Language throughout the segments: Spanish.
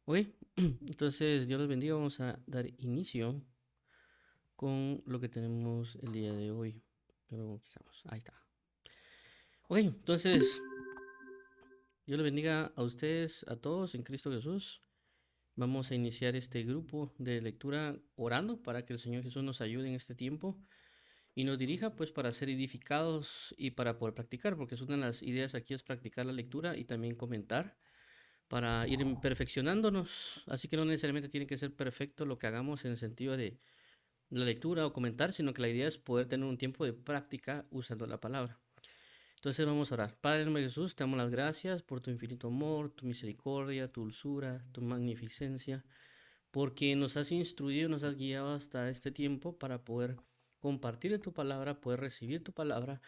Ok, entonces Dios les bendiga. Vamos a dar inicio con lo que tenemos el día de hoy. Pero quizás, ahí está. Ok, entonces Dios les bendiga a ustedes, a todos en Cristo Jesús. Vamos a iniciar este grupo de lectura orando para que el Señor Jesús nos ayude en este tiempo y nos dirija pues para ser edificados y para poder practicar, porque es una de las ideas aquí es practicar la lectura y también comentar para ir perfeccionándonos. Así que no necesariamente tiene que ser perfecto lo que hagamos en el sentido de la lectura o comentar, sino que la idea es poder tener un tiempo de práctica usando la palabra. Entonces vamos a orar. Padre, en el nombre de Jesús, te damos las gracias por tu infinito amor, tu misericordia, tu dulzura, tu magnificencia, porque nos has instruido, nos has guiado hasta este tiempo para poder compartir de tu palabra, poder recibir tu palabra,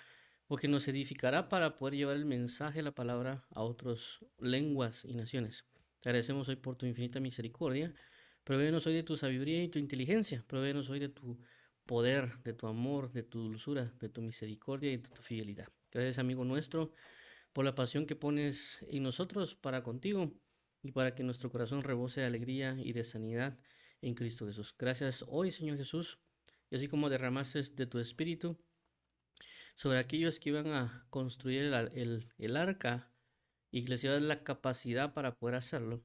porque nos edificará para poder llevar el mensaje de la palabra a otras lenguas y naciones. Te agradecemos hoy por tu infinita misericordia. Provéenos hoy de tu sabiduría y tu inteligencia. Provéenos hoy de tu poder, de tu amor, de tu dulzura, de tu misericordia y de tu fidelidad. Gracias, amigo nuestro, por la pasión que pones en nosotros para contigo y para que nuestro corazón rebose de alegría y de sanidad en Cristo Jesús. Gracias hoy, Señor Jesús, y así como derramaste de tu espíritu sobre aquellos que iban a construir el arca y que les iba a dar la capacidad para poder hacerlo.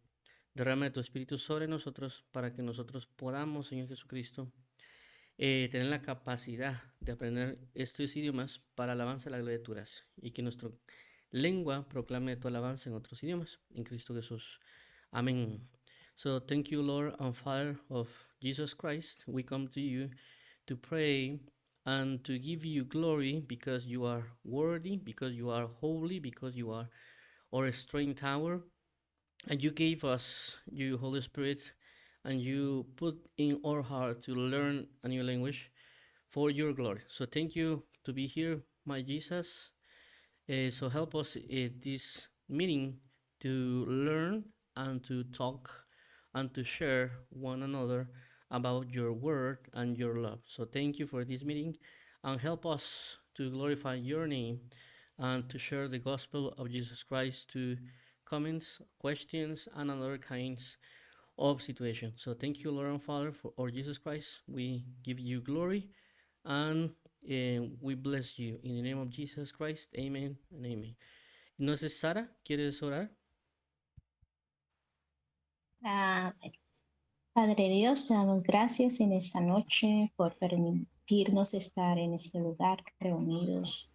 Derrama de tu espíritu sobre nosotros para que nosotros podamos, Señor Jesucristo, tener la capacidad de aprender estos idiomas para alabanza de la gloria de tu gracia y que nuestra lengua proclame tu alabanza en otros idiomas. En Cristo Jesús. Amén. So thank you, Lord and Father of Jesus Christ. We come to you to pray and to give you glory because you are worthy, because you are holy, because you are our strength tower. And you gave us, you Holy Spirit, and you put in our heart to learn a new language for your glory. So thank you to be here, my Jesus. So help us at this meeting to learn and to talk and to share one another about your word and your love. So thank you for this meeting and help us to glorify your name and to share the gospel of Jesus Christ to comments, questions, and other kinds of situations. So thank you, Lord and Father, for our Jesus Christ. We give you glory and we bless you. In the name of Jesus Christ, amen and amen. No sé, Sara, ¿quieres orar? Bueno, Padre Dios, te damos gracias en esta noche por permitirnos estar en este lugar reunidos,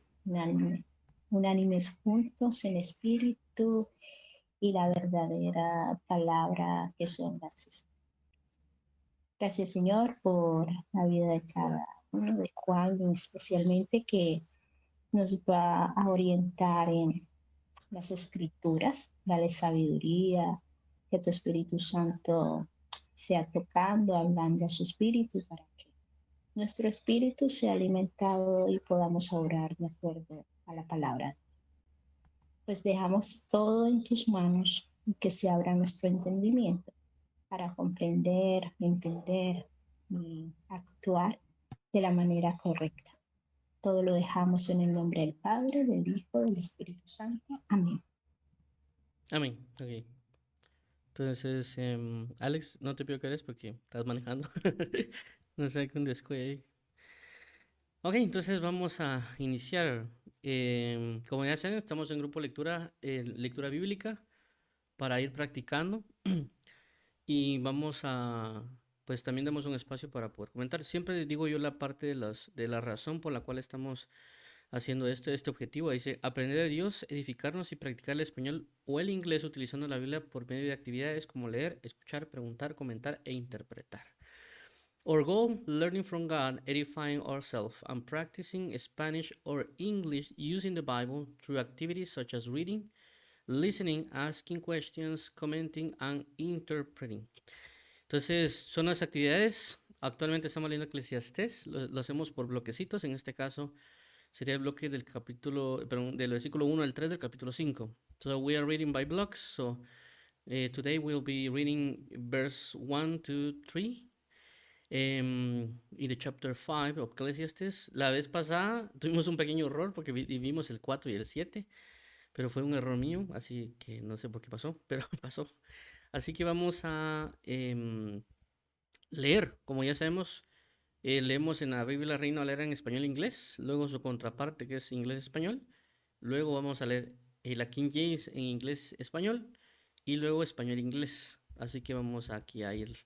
unánimes juntos en espíritu y la verdadera palabra que son las Escrituras. Gracias, Señor, por la vida de cada uno, de cual especialmente que nos va a orientar en las Escrituras. Dale sabiduría, que tu Espíritu Santo sea tocando, hablando a su espíritu para que nuestro espíritu sea alimentado y podamos orar de acuerdo a la palabra. Pues dejamos todo en tus manos y que se abra nuestro entendimiento para comprender, entender y actuar de la manera correcta. Todo lo dejamos en el nombre del Padre, del Hijo, del Espíritu Santo. Amén. Amén. Ok. Entonces, Alex, no te pido que eres porque estás manejando. No sé, con descuido ahí. Ok, entonces vamos a iniciar. Como ya saben, estamos en grupo lectura, lectura bíblica para ir practicando y vamos a, pues también damos un espacio para poder comentar. Siempre les digo yo la parte de la razón por la cual estamos haciendo este objetivo. Dice, aprender de Dios, edificarnos y practicar el español o el inglés utilizando la Biblia por medio de actividades como leer, escuchar, preguntar, comentar e interpretar. Our goal, learning from God, edifying ourselves, and practicing Spanish or English using the Bible through activities such as reading, listening, asking questions, commenting, and interpreting. Entonces, son las actividades. Actualmente estamos leyendo Eclesiastés, lo hacemos por bloquecitos. En este caso, sería el bloque del capítulo, perdón, del versículo 1 al 3 del capítulo 5. So we are reading by blocks. So today we'll be reading verse 1 to 3 in the chapter 5 of Ecclesiastes. La vez pasada tuvimos un pequeño error porque vimos el 4 y el 7, pero fue un error mío, así que no sé por qué pasó, pero pasó. Así que vamos a leer, como ya sabemos, leemos en la Biblia Reina Valera en español e inglés, luego su contraparte que es inglés-español, luego vamos a leer la King James en inglés-español y luego español-inglés. Así que vamos aquí a ir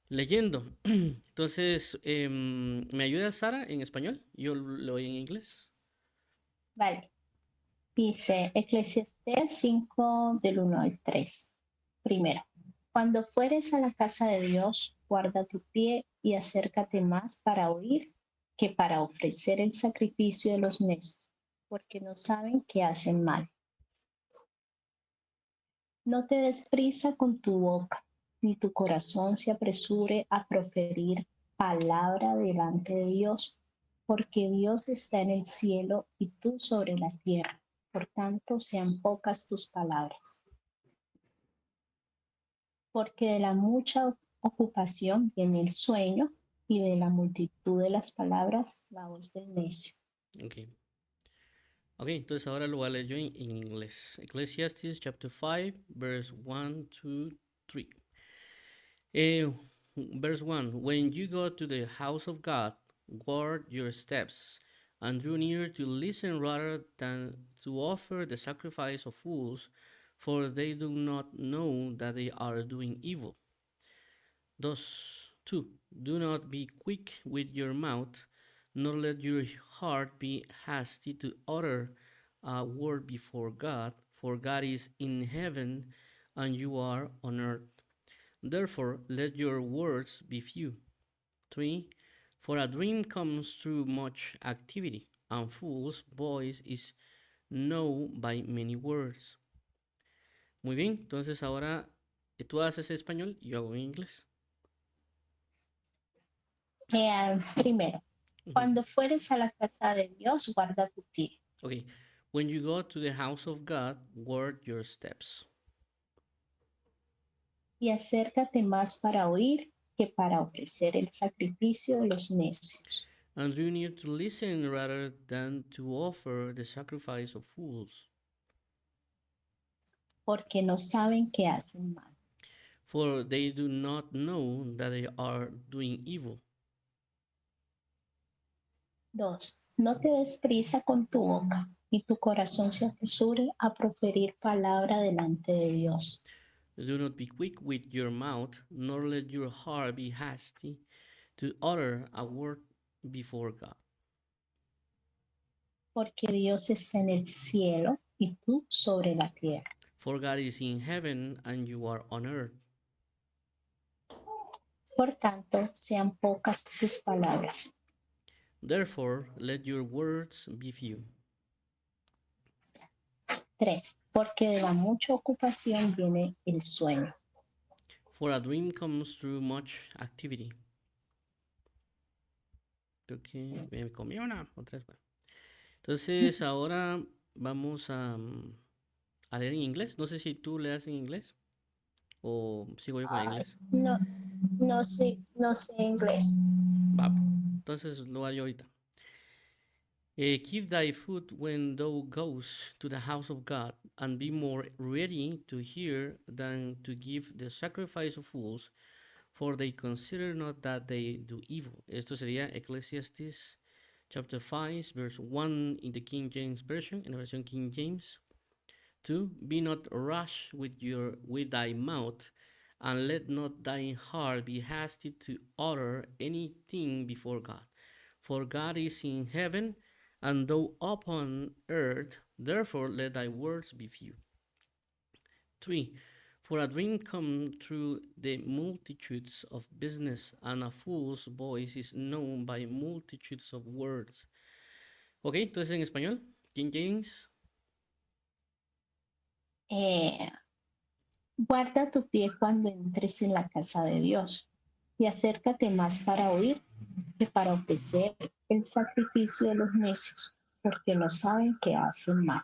leyendo. Entonces, ¿me ayuda Sara en español? Yo lo voy en inglés. Vale. Dice Eclesiastés 5 del 1 al 3. Primero, cuando fueres a la casa de Dios, guarda tu pie y acércate más para oír que para ofrecer el sacrificio de los necios, porque no saben que hacen mal. No te des prisa con tu boca, ni tu corazón se apresure a proferir palabra delante de Dios, porque Dios está en el cielo y tú sobre la tierra. Por tanto, sean pocas tus palabras. Porque de la mucha ocupación viene el sueño, y de la multitud de las palabras la voz del necio. Ok. Ok, entonces ahora lo voy a leer yo en inglés. Ecclesiastes chapter 5, verse 1, 2, 3. Verse 1. When you go to the house of God, guard your steps, and draw near to listen rather than to offer the sacrifice of fools, for they do not know that they are doing evil. 2. Do not be quick with your mouth, nor let your heart be hasty to utter a word before God, for God is in heaven and you are on earth. Therefore, let your words be few. 3. For a dream comes through much activity, and fool's voice is known by many words. Muy bien, entonces ahora tú haces español y yo hago en inglés. Primero, cuando fueres a la casa de Dios, guarda tu pie. Okay, when you go to the house of God, guard your steps. Y acércate más para oír que para ofrecer el sacrificio de los necios. And you need to listen rather than to offer the sacrifice of fools. Porque no saben que hacen mal. For they do not know that they are doing evil. 2. No te des prisa con tu boca, ni tu corazón se apresure a proferir palabra delante de Dios. Do not be quick with your mouth, nor let your heart be hasty to utter a word before God. Porque Dios está en el cielo y tú sobre la tierra. For God is in heaven and you are on earth. Por tanto, sean pocas tus palabras. Therefore, let your words be few. 3. Porque de la mucha ocupación viene el sueño. For a dream comes through much activity. Creo que me comí una o tres. Bueno. Entonces, ahora vamos a leer en inglés. No sé si tú leas en inglés o sigo yo con el inglés. No, no sé inglés. Va. Entonces, lo hago yo ahorita. Keep thy foot when thou goest to the house of God, and be more ready to hear than to give the sacrifice of fools, for they consider not that they do evil. Esto sería Ecclesiastes chapter 5, verse 1 in the King James Version, en la versión King James. 2. Be not rash with thy mouth, and let not thy heart be hasty to utter anything before God. For God is in heaven, and thou upon earth, therefore let thy words be few. 3. For a dream comes through the multitudes of business, and a fool's voice is known by multitudes of words. Ok, entonces en español, King James. Guarda tu pie cuando entres en la casa de Dios y acércate más para oír que para ofrecer el sacrificio de los necios, porque no saben que hacen mal.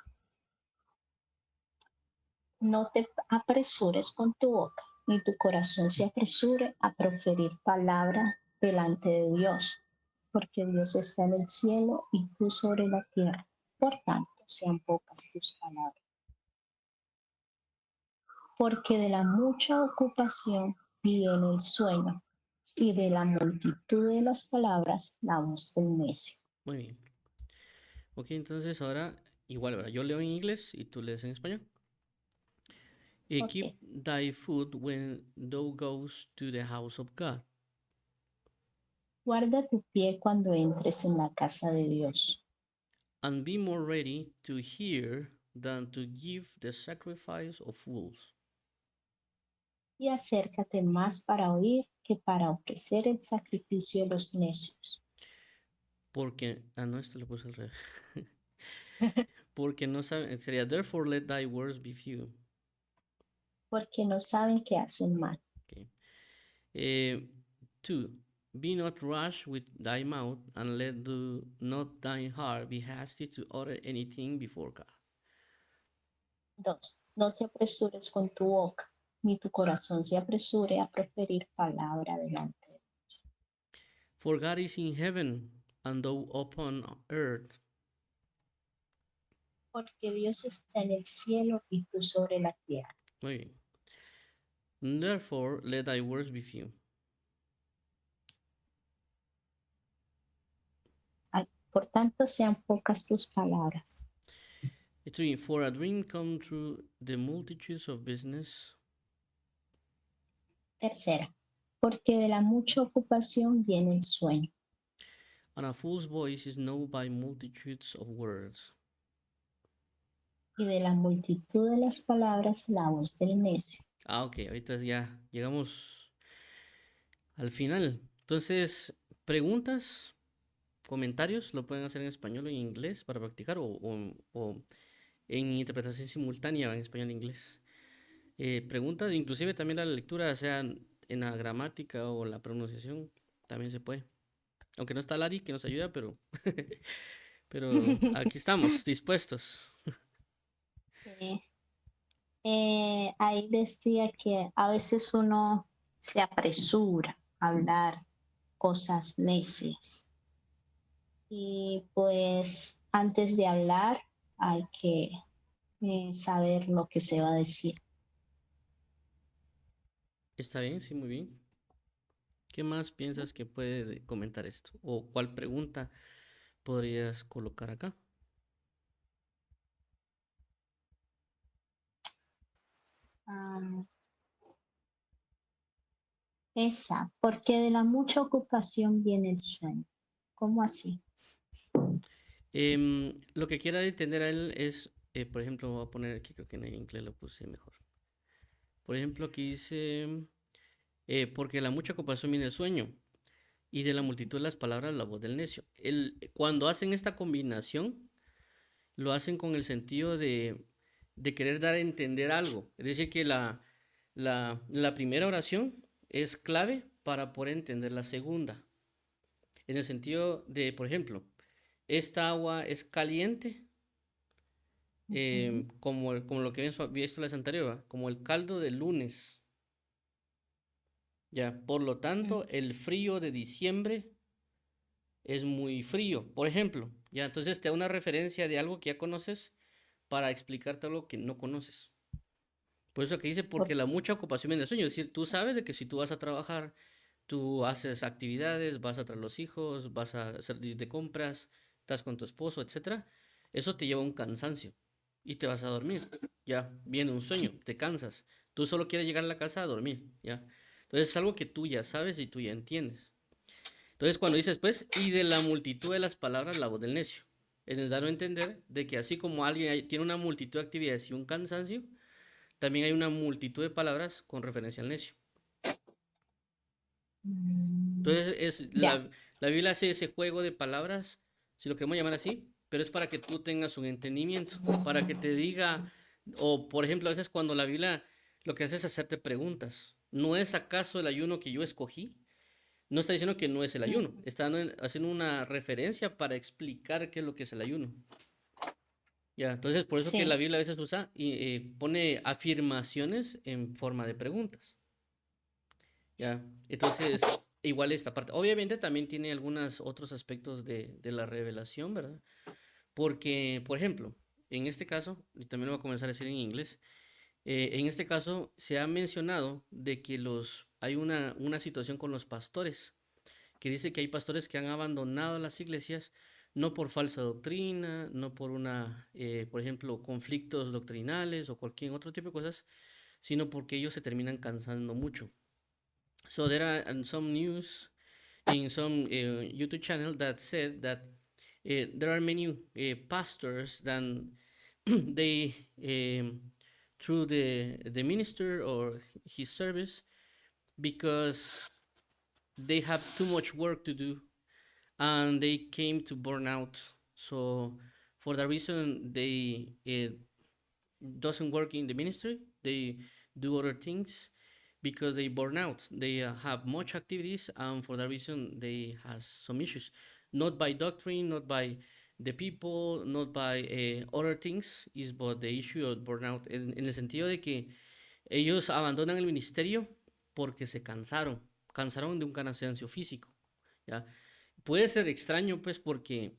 No te apresures con tu boca, ni tu corazón se apresure a proferir palabra delante de Dios, porque Dios está en el cielo y tú sobre la tierra. Por tanto, sean pocas tus palabras. porque de la mucha ocupación viene el sueño, y de la multitud de las palabras la voz del necio. Muy bien. Ok, entonces ahora igual, ¿verdad? Yo leo en inglés y tú lees en español. Keep Ok. thy foot when thou goes to the house of God, Guarda tu pie cuando entres en la casa de Dios, and be more ready to hear than to give the sacrifice of fools. y acércate más para oír que para ofrecer el sacrificio de los necios, Porque, no, esto lo puse al revés. Porque no saben, sería, therefore let thy words be few. porque no saben que hacen mal. Okay. Eh, 2. Be not rash with thy mouth, and let not thine heart be hasty to utter anything before God. 2. No te apresures con tu boca, ni tu corazón se apresure a proferir palabra delante de él. For God is in heaven, and thou upon earth. Porque Dios está en el cielo y tú sobre la tierra. Muy bien. Therefore, let thy words be few. Por tanto, sean pocas tus palabras. 3. For a dream come through the multitudes of business. Tercera, porque de la mucha ocupación viene el sueño, And a fool's voice is known by multitudes of words. y de la multitud de las palabras la voz del necio. Ok, ahorita ya llegamos al final. Entonces, preguntas, comentarios, lo pueden hacer en español o en inglés para practicar o en interpretación simultánea en español e inglés. Preguntas, inclusive también la lectura, sea en la gramática o la pronunciación, también se puede. Aunque no está Lari que nos ayuda, pero, pero aquí estamos, dispuestos. Sí. Ahí decía que a veces uno se apresura a hablar cosas necias y pues antes de hablar hay que saber lo que se va a decir. ¿Está bien? Sí, muy bien. ¿Qué más piensas que puede comentar esto? ¿O cuál pregunta podrías colocar acá? Ah, esa, porque de la mucha ocupación viene el sueño. ¿Cómo así? Lo que quiera entender a él es, por ejemplo, voy a poner aquí, creo que en inglés lo puse mejor. Por ejemplo, aquí dice, porque la mucha ocupación viene el sueño, y de la multitud de las palabras la voz del necio. Cuando hacen esta combinación, lo hacen con el sentido de querer dar a entender algo. Es decir, que la primera oración es clave para poder entender la segunda. En el sentido de, por ejemplo, esta agua es caliente, Ujú, como lo que habíamos visto la vez anterior, ¿va? Como el caldo del lunes. Ya, por lo ujú. tanto, el frío de diciembre es muy frío. Por ejemplo, ya, entonces te da una referencia de algo que ya conoces para explicarte algo que no conoces. Por eso que dice, Por- porque la mucha ocupación viene del sueño. Es decir, tú sabes de que si tú vas a trabajar, tú haces actividades, vas a traer los hijos, vas a hacer de compras, estás con tu esposo, etcétera. Eso te lleva a un cansancio y te vas a dormir. Ya, viene un sueño, te cansas. Tú solo quieres llegar a la casa a dormir, ya. Entonces es algo que tú ya sabes y tú ya entiendes. Entonces cuando dices, pues, y de la multitud de las palabras, la voz del necio. En el dar a entender de que así como alguien tiene una multitud de actividades y un cansancio, también hay una multitud de palabras con referencia al necio. Mm, Entonces, ya. la Biblia hace ese juego de palabras, si lo queremos llamar así, pero es para que tú tengas un entendimiento, para que te diga, o por ejemplo, a veces cuando la Biblia lo que hace es hacerte preguntas. ¿No es acaso el ayuno que yo escogí? No está diciendo que no es el ayuno, está haciendo una referencia para explicar qué es lo que es el ayuno. Ya, entonces por eso que la Sí, Biblia a veces usa y pone afirmaciones en forma de preguntas. Ya, entonces igual esta parte. Obviamente también tiene algunos otros aspectos de la revelación, ¿verdad? Porque, por ejemplo, en este caso, y también lo voy a comenzar a decir en inglés, En este caso se ha mencionado de que hay una situación con los pastores, que dice que hay pastores que han abandonado las iglesias no por falsa doctrina, no por por ejemplo, conflictos doctrinales o cualquier otro tipo de cosas, sino porque ellos se terminan cansando mucho. So there are some news in some YouTube channel that said that there are many pastors that they through the minister or his service because they have too much work to do and they came to burnout. So for that reason, they doesn't work in the ministry. They do other things because they burn out. They have much activities, and for that reason, they have some issues. Not by doctrine, not by the people, not by other things, is but the issue of burnout. En el sentido de que ellos abandonan el ministerio porque se cansaron de un cansancio físico. ¿Ya? Puede ser extraño, pues, porque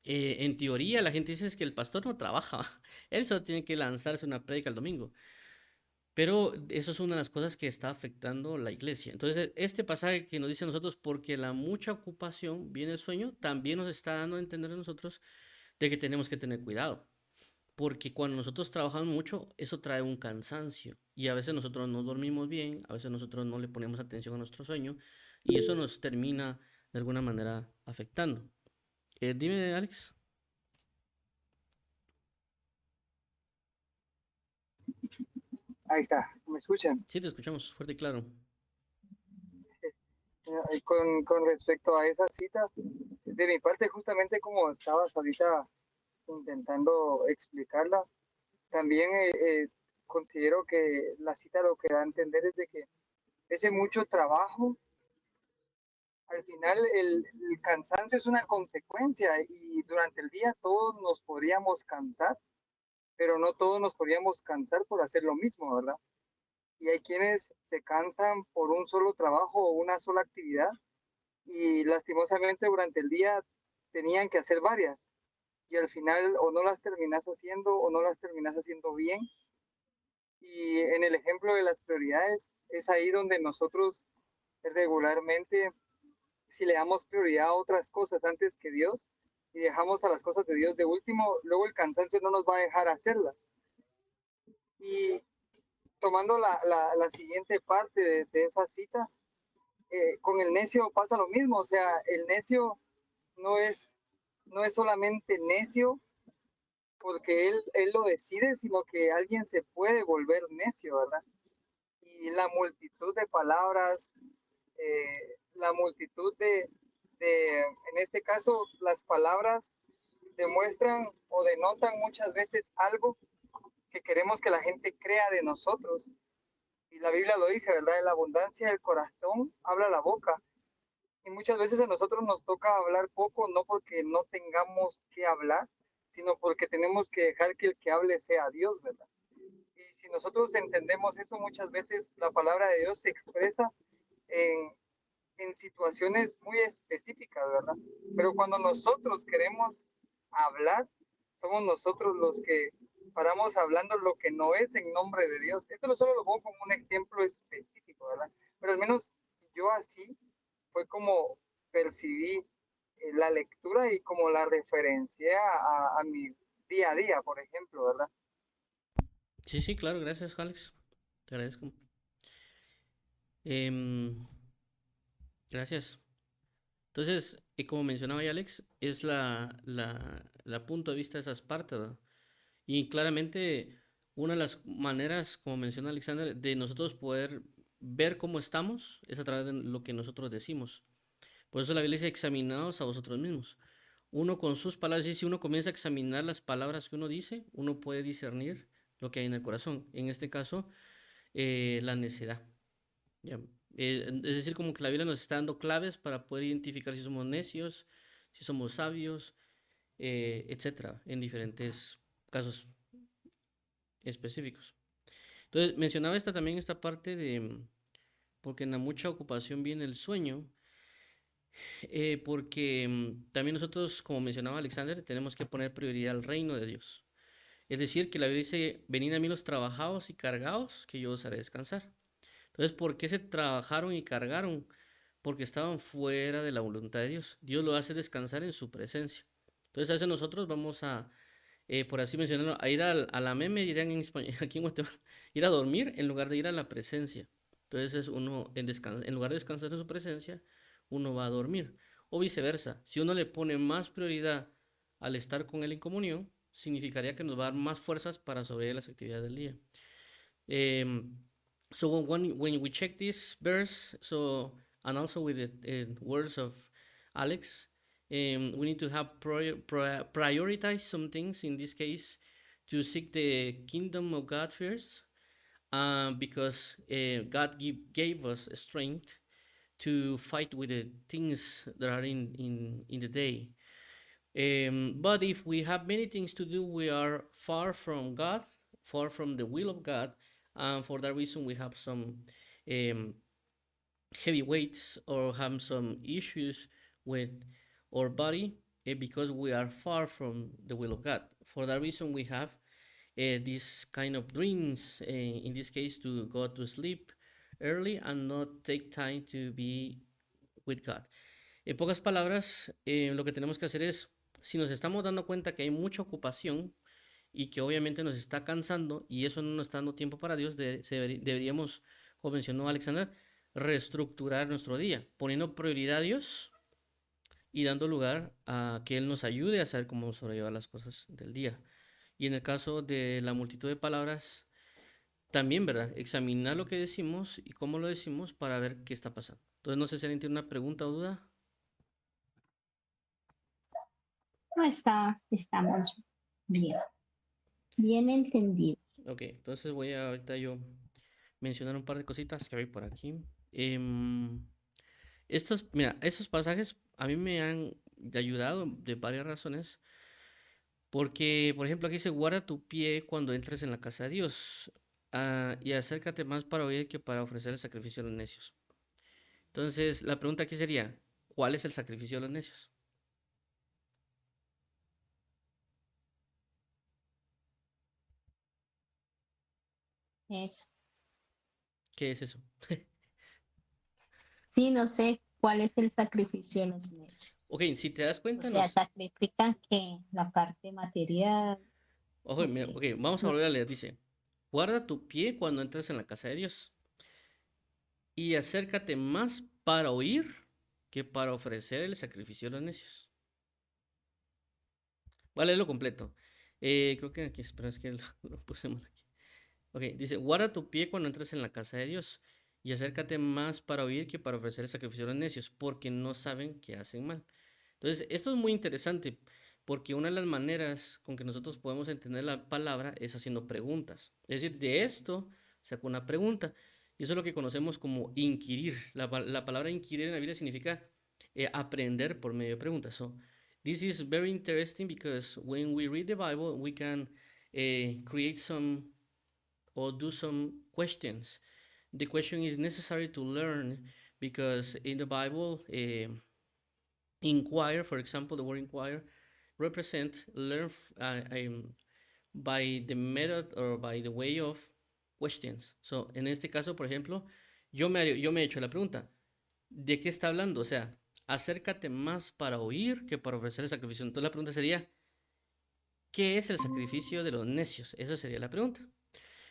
en teoría la gente dice es que el pastor no trabaja, él solo tiene que lanzarse una prédica el domingo. Pero eso es una de las cosas que está afectando la iglesia. Entonces, este pasaje que nos dice a nosotros, porque la mucha ocupación viene el sueño, también nos está dando a entender a nosotros de que tenemos que tener cuidado. Porque cuando nosotros trabajamos mucho, eso trae un cansancio. Y a veces nosotros no dormimos bien, a veces nosotros no le ponemos atención a nuestro sueño, y eso nos termina de alguna manera afectando. Dime, Alex. Ahí está, ¿me escuchan? Sí, te escuchamos fuerte y claro. Con respecto a esa cita, de mi parte, justamente como estabas ahorita intentando explicarla, también considero que la cita lo que da a entender es de que ese mucho trabajo, al final el cansancio es una consecuencia y durante el día todos nos podríamos cansar, pero no todos nos podríamos cansar por hacer lo mismo, ¿verdad? Y hay quienes se cansan por un solo trabajo o una sola actividad y lastimosamente durante el día tenían que hacer varias y al final o no las terminas haciendo o no las terminas haciendo bien. Y en el ejemplo de las prioridades es ahí donde nosotros regularmente, si le damos prioridad a otras cosas antes que Dios y dejamos a las cosas de Dios de último, luego el cansancio no nos va a dejar hacerlas. Y tomando la siguiente parte de esa cita, con el necio pasa lo mismo, o sea, el necio no es, no es solamente necio porque él lo decide, sino que alguien se puede volver necio, ¿verdad? Y la multitud de palabras, la multitud en este caso, las palabras demuestran o denotan muchas veces algo que queremos que la gente crea de nosotros. Y la Biblia lo dice, ¿verdad? En la abundancia del corazón habla la boca. Y muchas veces a nosotros nos toca hablar poco, no porque no tengamos que hablar, sino porque tenemos que dejar que el que hable sea Dios, ¿verdad? Y si nosotros entendemos eso, muchas veces la palabra de Dios se expresa en, en situaciones muy específicas, ¿verdad? Pero cuando nosotros queremos hablar, somos nosotros los que paramos hablando lo que no es en nombre de Dios. Esto no solo lo pongo como un ejemplo específico, ¿verdad? Pero al menos yo así fue como percibí la lectura y como la referencié a mi día a día, por ejemplo, ¿verdad? Sí, sí, claro, gracias, Alex. Te agradezco. Em, gracias. Entonces, como mencionaba ya Alex, es la punto de vista de esas partes, ¿verdad? Y claramente, una de las maneras, como menciona Alexander, de nosotros poder ver cómo estamos es a través de lo que nosotros decimos. Por eso la Biblia dice, examinaos a vosotros mismos. Uno con sus palabras, y si uno comienza a examinar las palabras que uno dice, uno puede discernir lo que hay en el corazón. En este caso, la necedad. ¿Ya? Es decir, como que la Biblia nos está dando claves para poder identificar si somos necios, si somos sabios, etcétera, en diferentes casos específicos. Entonces, mencionaba también esta parte de, porque en la mucha ocupación viene el sueño, porque también nosotros, como mencionaba Alexander, tenemos que poner prioridad al reino de Dios. Es decir, que la Biblia dice, venid a mí los trabajados y cargados, que yo os haré descansar. Entonces, ¿por qué se trabajaron y cargaron? Porque estaban fuera de la voluntad de Dios. Dios lo hace descansar en su presencia. Entonces, a veces nosotros vamos a, por así mencionarlo, a ir a la meme, dirán en español, aquí en Guatemala, ir a dormir en lugar de ir a la presencia. Entonces, uno en lugar de descansar en su presencia, uno va a dormir. O viceversa, si uno le pone más prioridad al estar con Él en comunión, significaría que nos va a dar más fuerzas para sobrevivir las actividades del día. So when we check this verse, so and also with the words of Alex, we need to have prioritize some things. In this case, to seek the kingdom of God first, because God gave us strength to fight with the things that are in the day. But if we have many things to do, we are far from God, far from the will of God, and for that reason we have some um, heavy weights or have some issues with our body because we are far from the will of God. For that reason, we have these kind of dreams, in this case, to go to sleep early and not take time to be with God. En pocas palabras, lo que tenemos que hacer es, si nos estamos dando cuenta que hay mucha ocupación y que obviamente nos está cansando y eso no nos está dando tiempo para Dios, deberíamos, como mencionó Alexander, reestructurar nuestro día, poniendo prioridad a Dios y dando lugar a que Él nos ayude a saber cómo sobrellevar las cosas del día. Y en el caso de la multitud de palabras, también, ¿verdad? Examinar lo que decimos y cómo lo decimos para ver qué está pasando. Entonces, no sé si alguien tiene una pregunta o duda. No estamos bien, bien entendidos. Ok, entonces voy a ahorita yo mencionar un par de cositas que hay por aquí. Mira, estos pasajes a mí me han ayudado de varias razones. Porque, por ejemplo, aquí dice, guarda tu pie cuando entres en la casa de Dios, y acércate más para oír que para ofrecer el sacrificio a los necios. Entonces, la pregunta aquí sería, ¿cuál es el sacrificio de los necios? Eso. ¿Qué es eso? Sí, no sé cuál es el sacrificio de los necios. Ok, si te das O cuenta, sea, sacrifican que la parte material. Ojo, mira, Ok. ok, vamos a No, volver a leer. Dice, guarda tu pie cuando entres en la casa de Dios y acércate más para oír que para ofrecer el sacrificio a los necios. Vale, leerlo completo. Creo que aquí, espera, es que lo puse mal aquí. Ok, dice, guarda tu pie cuando entres en la casa de Dios y acércate más para oír que para ofrecer el sacrificio a los necios, porque no saben que hacen mal. Entonces, esto es muy interesante, porque una de las maneras con que nosotros podemos entender la palabra es haciendo preguntas. Es decir, de esto saco una pregunta. Y eso es lo que conocemos como inquirir. La palabra inquirir en la Biblia significa aprender por medio de preguntas. So, this is very interesting because when we read the Bible, we can create some or do some questions. The question is necessary to learn because in the Bible, inquire, for example, the word inquire represent learn by the method or by the way of questions. So, en este caso, por ejemplo, yo me he hecho la pregunta, ¿de qué está hablando? O sea, acércate más para oír que para ofrecer el sacrificio. Entonces la pregunta sería, ¿qué es el sacrificio de los necios? Esa sería la pregunta.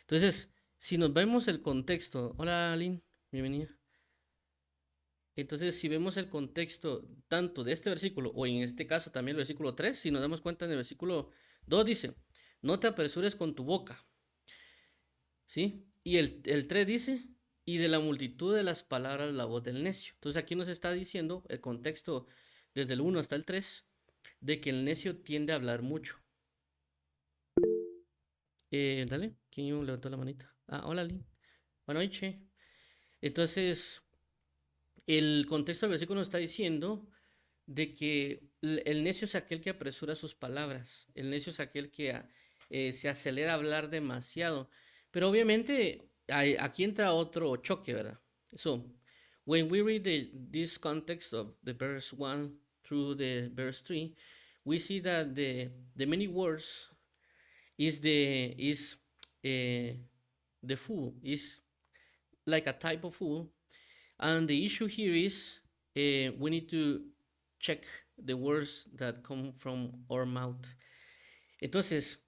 Entonces, si nos vemos el contexto, hola Lynn, bienvenida. Entonces, si vemos el contexto tanto de este versículo o en este caso también el versículo 3, si nos damos cuenta en el versículo 2 dice, no te apresures con tu boca, ¿sí? Y el 3 dice, y de la multitud de las palabras la voz del necio. Entonces aquí nos está diciendo el contexto desde el 1 hasta el 3 de que el necio tiende a hablar mucho. Dale, ¿quién levantó la manita? Ah, hola Lynn. Buenas noches. Entonces, el contexto del versículo nos está diciendo de que el necio es aquel que apresura sus palabras, el necio es aquel que se acelera a hablar demasiado. Pero obviamente aquí entra otro choque, ¿verdad? So, when we read this context of the verse 1 through the verse 3, we see that the many words is the fool, is like a type of fool. And the issue here is we need to check the words that come from our mouth. Entonces,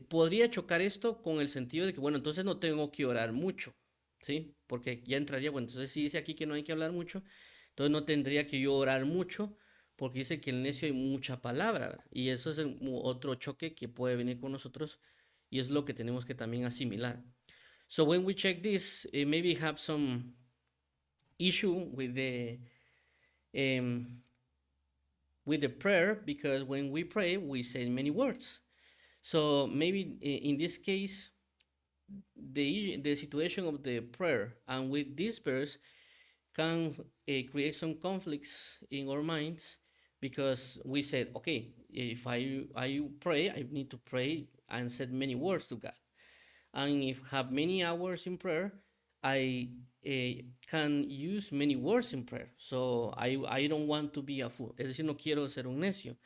podría chocar esto con el sentido de que, bueno, entonces no tengo que orar mucho, ¿sí? Porque ya entraría, bueno, entonces si dice aquí que no hay que hablar mucho, entonces no tendría que yo orar mucho, porque dice que en el necio hay mucha palabra, ¿verdad? Y eso es otro choque que puede venir con nosotros y es lo que tenemos que también asimilar. So when we check this, maybe have some issue um, with the prayer, because when we pray, we say many words. So maybe in this case, the situation of the prayer and with this verse can create some conflicts in our minds, because we said, okay, if I pray, I need to pray and say many words to God. And if I have many hours in prayer, I can use many words in prayer. So I don't want to be a fool. Es decir, no quiero ser un necio.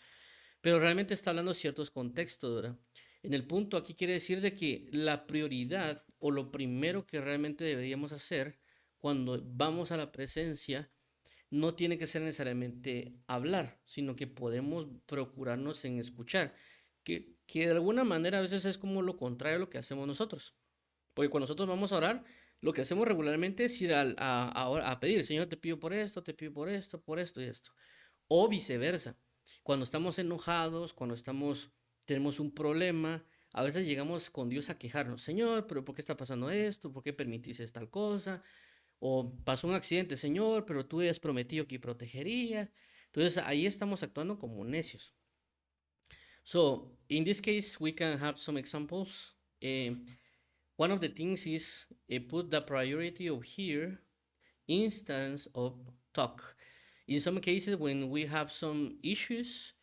Pero realmente está hablando de ciertos contextos, ¿verdad? En el punto aquí quiere decir de que la prioridad o lo primero que realmente deberíamos hacer cuando vamos a la presencia no tiene que ser necesariamente hablar, sino que podemos procurarnos en escuchar, que de alguna manera a veces es como lo contrario a lo que hacemos nosotros. Porque cuando nosotros vamos a orar, lo que hacemos regularmente es ir a pedir, Señor, te pido por esto y esto. O viceversa. Cuando estamos enojados, cuando tenemos un problema, a veces llegamos con Dios a quejarnos, Señor, pero ¿por qué está pasando esto? ¿Por qué permitiste tal cosa? O pasó un accidente, Señor, pero tú habías prometido que protegerías. Entonces ahí estamos actuando como necios. So in this case, we can have some examples. One of the things is put the priority of hear instance of talk. In some cases, when we have some issues,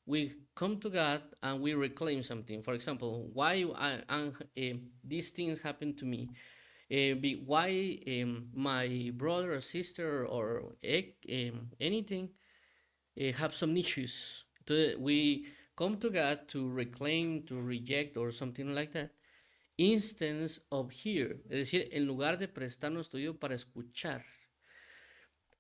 we come to God and we reclaim something. For example, why these things happen to me? Why my brother or sister or anything have some issues. We come to God to reclaim, to reject, or something like that. Instance of hear, es decir, en lugar de prestar nuestro oído para escuchar.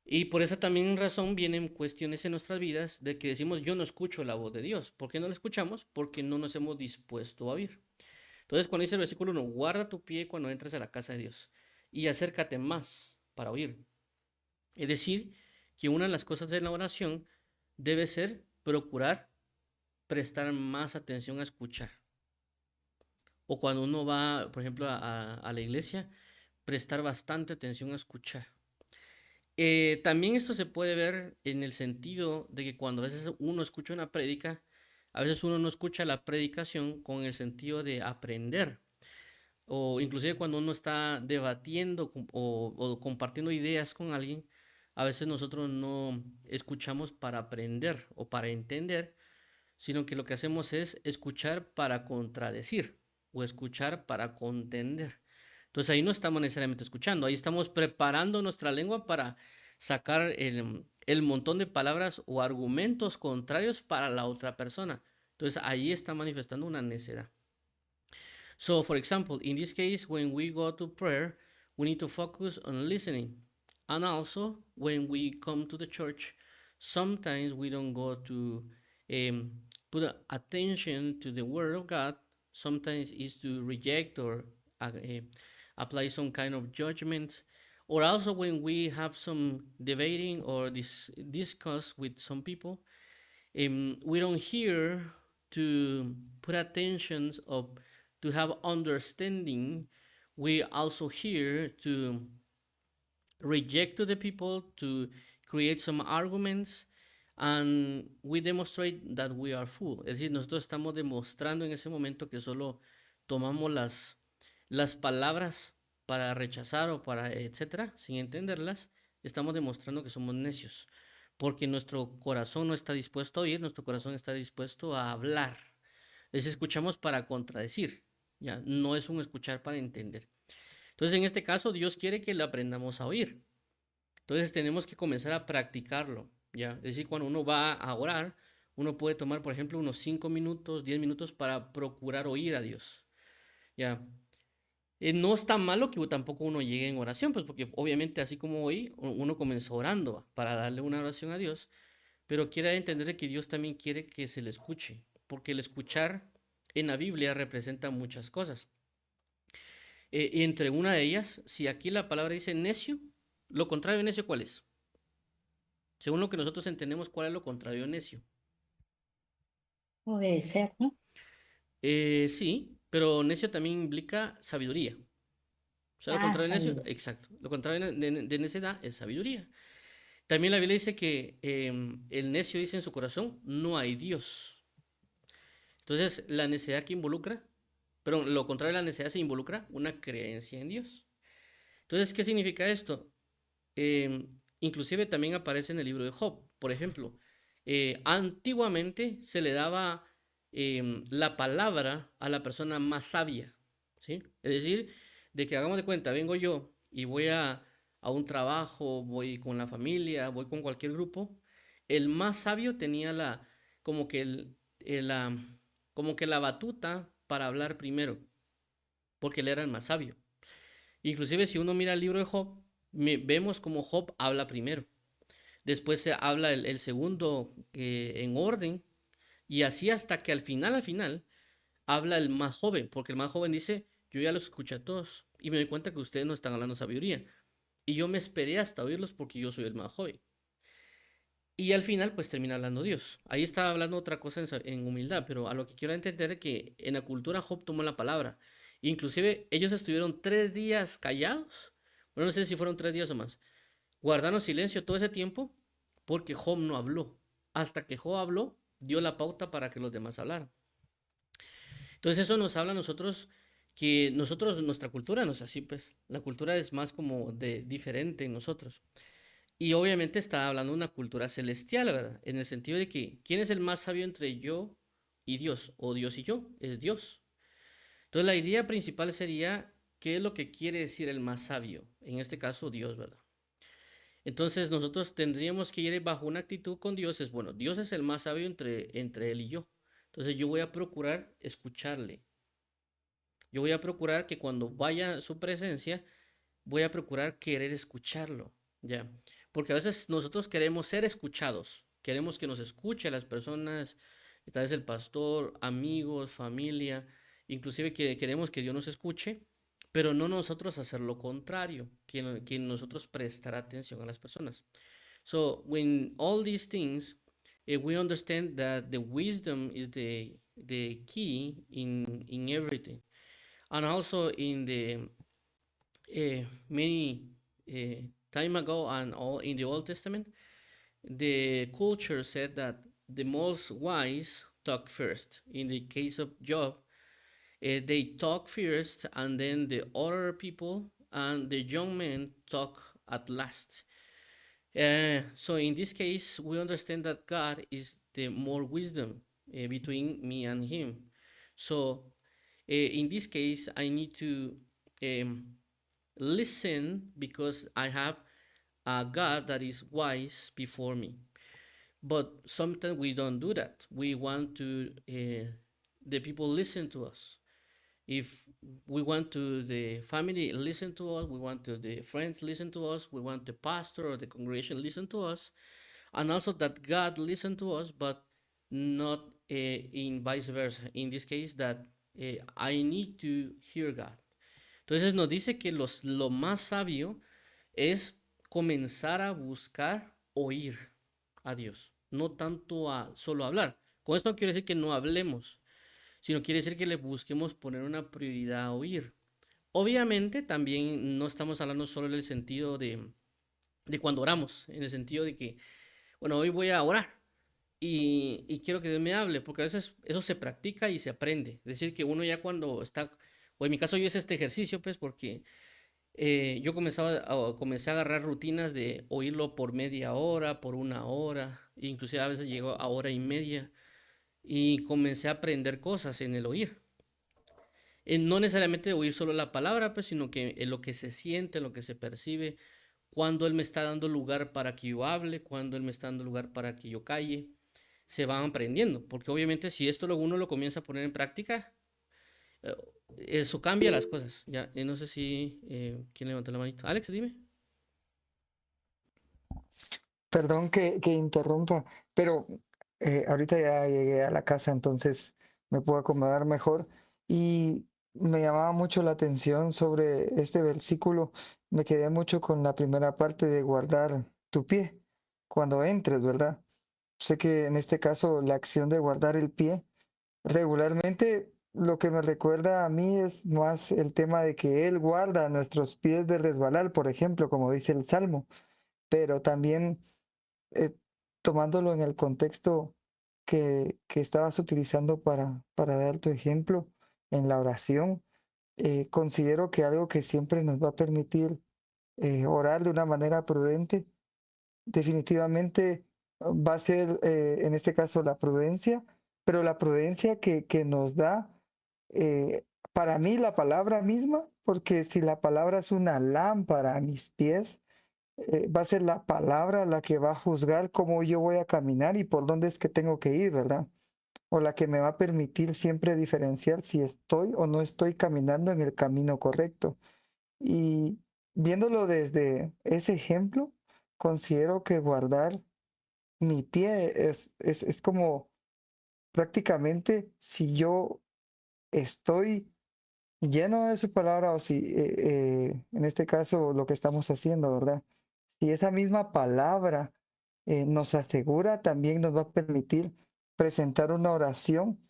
Y por esa también razón vienen cuestiones en nuestras vidas de que decimos, yo no escucho la voz de Dios. ¿Por qué no la escuchamos? Porque no nos hemos dispuesto a oír. Entonces, cuando dice el versículo 1, guarda tu pie cuando entres a la casa de Dios y acércate más para oír. Es decir, que una de las cosas de la oración debe ser procurar prestar más atención a escuchar. O cuando uno va, por ejemplo, a la iglesia, prestar bastante atención a escuchar. También esto se puede ver en el sentido de que cuando a veces uno escucha una prédica, a veces uno no escucha la predicación con el sentido de aprender. O inclusive cuando uno está debatiendo o compartiendo ideas con alguien, a veces nosotros no escuchamos para aprender o para entender, sino que lo que hacemos es escuchar para contradecir o escuchar para contender. Entonces ahí no estamos necesariamente escuchando, ahí estamos preparando nuestra lengua para sacar el montón de palabras o argumentos contrarios para la otra persona. Entonces ahí está manifestando una necedad. So, for example, in this case, when we go to prayer, we need to focus on listening. And also, when we come to the church, sometimes we don't go to put attention to the Word of God. Sometimes it's to reject or apply some kind of judgments. Or also when we have some debating or discuss with some people, we don't hear to put attention to have understanding. We also hear to reject to the people, to create some arguments, and we demonstrate that we are full. Es decir, nosotros estamos demostrando en ese momento que solo tomamos las palabras para rechazar o para etcétera, sin entenderlas. Estamos demostrando que somos necios, porque nuestro corazón no está dispuesto a oír, nuestro corazón está dispuesto a hablar. Les escuchamos para contradecir, ya no es un escuchar para entender. Entonces, en este caso, Dios quiere que le aprendamos a oír. Entonces, tenemos que comenzar a practicarlo, ya. Es decir, cuando uno va a orar, uno puede tomar, por ejemplo, unos 5 minutos, 10 minutos para procurar oír a Dios. Ya. No está malo que tampoco uno llegue en oración, pues porque obviamente así como hoy, uno comenzó orando para darle una oración a Dios, pero quiere entender que Dios también quiere que se le escuche, porque el escuchar en la Biblia representa muchas cosas. Y entre una de ellas, si aquí la palabra dice necio, lo contrario de necio, ¿cuál es? Según lo que nosotros entendemos, ¿cuál es lo contrario de necio? Obedecer, ¿no? Sí, pero necio también implica sabiduría. O sea, lo Ah, contrario de necio, sabiduría. exacto. Lo contrario de necedad es sabiduría. También la Biblia dice que el necio dice en su corazón, no hay Dios. Entonces, la necedad que involucra, pero lo contrario de la necedad se involucra una creencia en Dios. Entonces, ¿qué significa esto? Inclusive también aparece en el libro de Job. Por ejemplo, antiguamente se le daba la palabra a la persona más sabia, ¿sí? Es decir, de que hagamos de cuenta, vengo yo y voy a un trabajo, voy con la familia, voy con cualquier grupo, el más sabio tenía como que como que la batuta para hablar primero, porque él era el más sabio. Inclusive si uno mira el libro de Job, vemos como Job habla primero. Después se habla el segundo en orden. Y así hasta que al final, habla el más joven. Porque el más joven dice, yo ya los escuché a todos. Y me doy cuenta que ustedes no están hablando sabiduría. Y yo me esperé hasta oírlos porque yo soy el más joven. Y al final, pues termina hablando Dios. Ahí estaba hablando otra cosa en humildad, pero a lo que quiero entender es que en la cultura Job tomó la palabra. Inclusive ellos estuvieron 3 días callados. Bueno, no sé si fueron 3 días o más. Guardaron silencio todo ese tiempo porque Job no habló. Hasta que Job habló, dio la pauta para que los demás hablaran. Entonces eso nos habla a nosotros que nosotros, nuestra cultura no es así, pues. La cultura es más como de diferente en nosotros. Y obviamente está hablando de una cultura celestial, ¿verdad? En el sentido de que, ¿quién es el más sabio entre yo y Dios? O Dios y yo, es Dios. Entonces la idea principal sería, ¿qué es lo que quiere decir el más sabio? En este caso, Dios, ¿verdad? Entonces nosotros tendríamos que ir bajo una actitud con Dios, es bueno, Dios es el más sabio entre Él y yo. Entonces yo voy a procurar escucharle. Yo voy a procurar que cuando vaya a su presencia, voy a procurar querer escucharlo, ¿ya? Porque a veces nosotros queremos ser escuchados, queremos que nos escuche las personas, tal vez el pastor, amigos, familia, inclusive que queremos que Dios nos escuche, pero no nosotros hacer lo contrario, que nosotros prestar atención a las personas. So when all these things, we understand that the wisdom is the key in everything, and also in the many time ago and all in the Old Testament, the culture said that the most wise talk first. In the case of Job, they talk first, and then the other people and the young men talk at last. So in this case, we understand that God is the more wisdom between me and Him. So in this case, I need to um, listen because I have a God that is wise before me. But sometimes we don't do that. We want to the people listen to us. If we want to the family listen to us, we want to the friends listen to us, we want the pastor or the congregation listen to us, and also that God listen to us, but not in vice versa. In this case, that I need to hear God. Entonces nos dice que lo más sabio es comenzar a buscar oír a Dios, no tanto a solo hablar. Con esto no quiere decir que no hablemos, sino quiere decir que le busquemos poner una prioridad a oír. Obviamente también no estamos hablando solo en el sentido de cuando oramos, en el sentido de que, bueno, hoy voy a orar y quiero que Dios me hable, porque a veces eso se practica y se aprende. Es decir, que uno ya cuando está, o en mi caso yo hice este ejercicio, pues porque yo comencé a agarrar rutinas de oírlo por media hora, por una hora, inclusive a veces llegó a hora y media, y comencé a aprender cosas en el oír. No necesariamente oír solo la palabra, pues, sino que en lo que se siente, en lo que se percibe, cuando Él me está dando lugar para que yo hable, cuando Él me está dando lugar para que yo calle. se van aprendiendo, porque obviamente si esto uno lo comienza a poner en práctica, eh, eso cambia las cosas. Ya, no sé si quién levantó la manito. Alex, dime. Perdón que interrumpa, pero ahorita ya llegué a la casa, entonces me puedo acomodar mejor. Y me llamaba mucho la atención sobre este versículo. Me quedé mucho con la primera parte de guardar tu pie cuando entres, ¿verdad? Sé que en este caso la acción de guardar el pie, regularmente lo que me recuerda a mí es más el tema de que Él guarda nuestros pies de resbalar, por ejemplo, como dice el Salmo, pero también eh, tomándolo en el contexto que estabas utilizando para dar tu ejemplo en la oración, considero que algo que siempre nos va a permitir orar de una manera prudente, definitivamente va a ser, en este caso, la prudencia, pero la prudencia que nos da, para mí, la palabra misma, porque si la palabra es una lámpara a mis pies, va a ser la palabra la que va a juzgar cómo yo voy a caminar y por dónde es que tengo que ir, ¿verdad? O la que me va a permitir siempre diferenciar si estoy o no estoy caminando en el camino correcto. Y viéndolo desde ese ejemplo, considero que guardar mi pie es como prácticamente si yo estoy lleno de su palabra o si en este caso lo que estamos haciendo, ¿verdad? Si esa misma palabra nos asegura, también nos va a permitir presentar una oración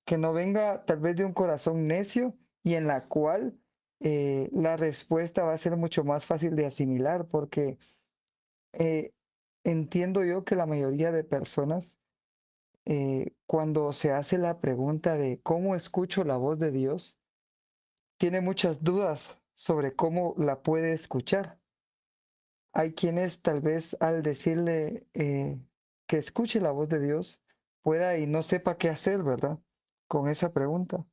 que no venga tal vez de un corazón necio y en la cual la respuesta va a ser mucho más fácil de asimilar, porque eh, entiendo yo que la mayoría de personas, cuando se hace la pregunta de cómo escucho la voz de Dios, tiene muchas dudas sobre cómo la puede escuchar. Hay quienes tal vez al decirle que escuche la voz de Dios pueda y no sepa qué hacer, ¿verdad? Con esa pregunta.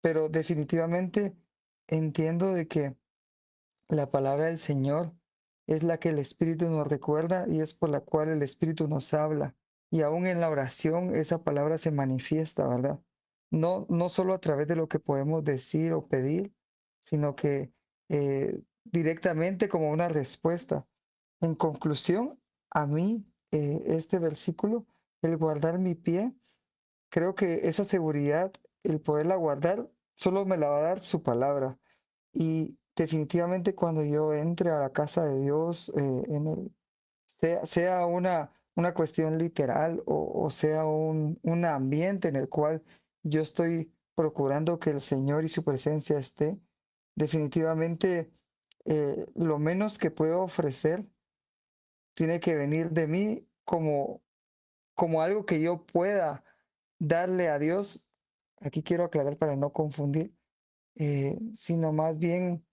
Pero definitivamente entiendo de que la palabra del Señor es la que el Espíritu nos recuerda y es por la cual el Espíritu nos habla. Y aún en la oración esa palabra se manifiesta, ¿verdad? No solo a través de lo que podemos decir o pedir, sino que directamente como una respuesta. En conclusión, a mí este versículo, el guardar mi pie, creo que esa seguridad, el poderla guardar, solo me la va a dar su palabra. Y definitivamente cuando yo entre a la casa de Dios, sea una cuestión literal o sea un ambiente en el cual yo estoy procurando que el Señor y su presencia esté, definitivamente lo menos que puedo ofrecer tiene que venir de mí como algo que yo pueda darle a Dios. Aquí quiero aclarar para no confundir, sino más bien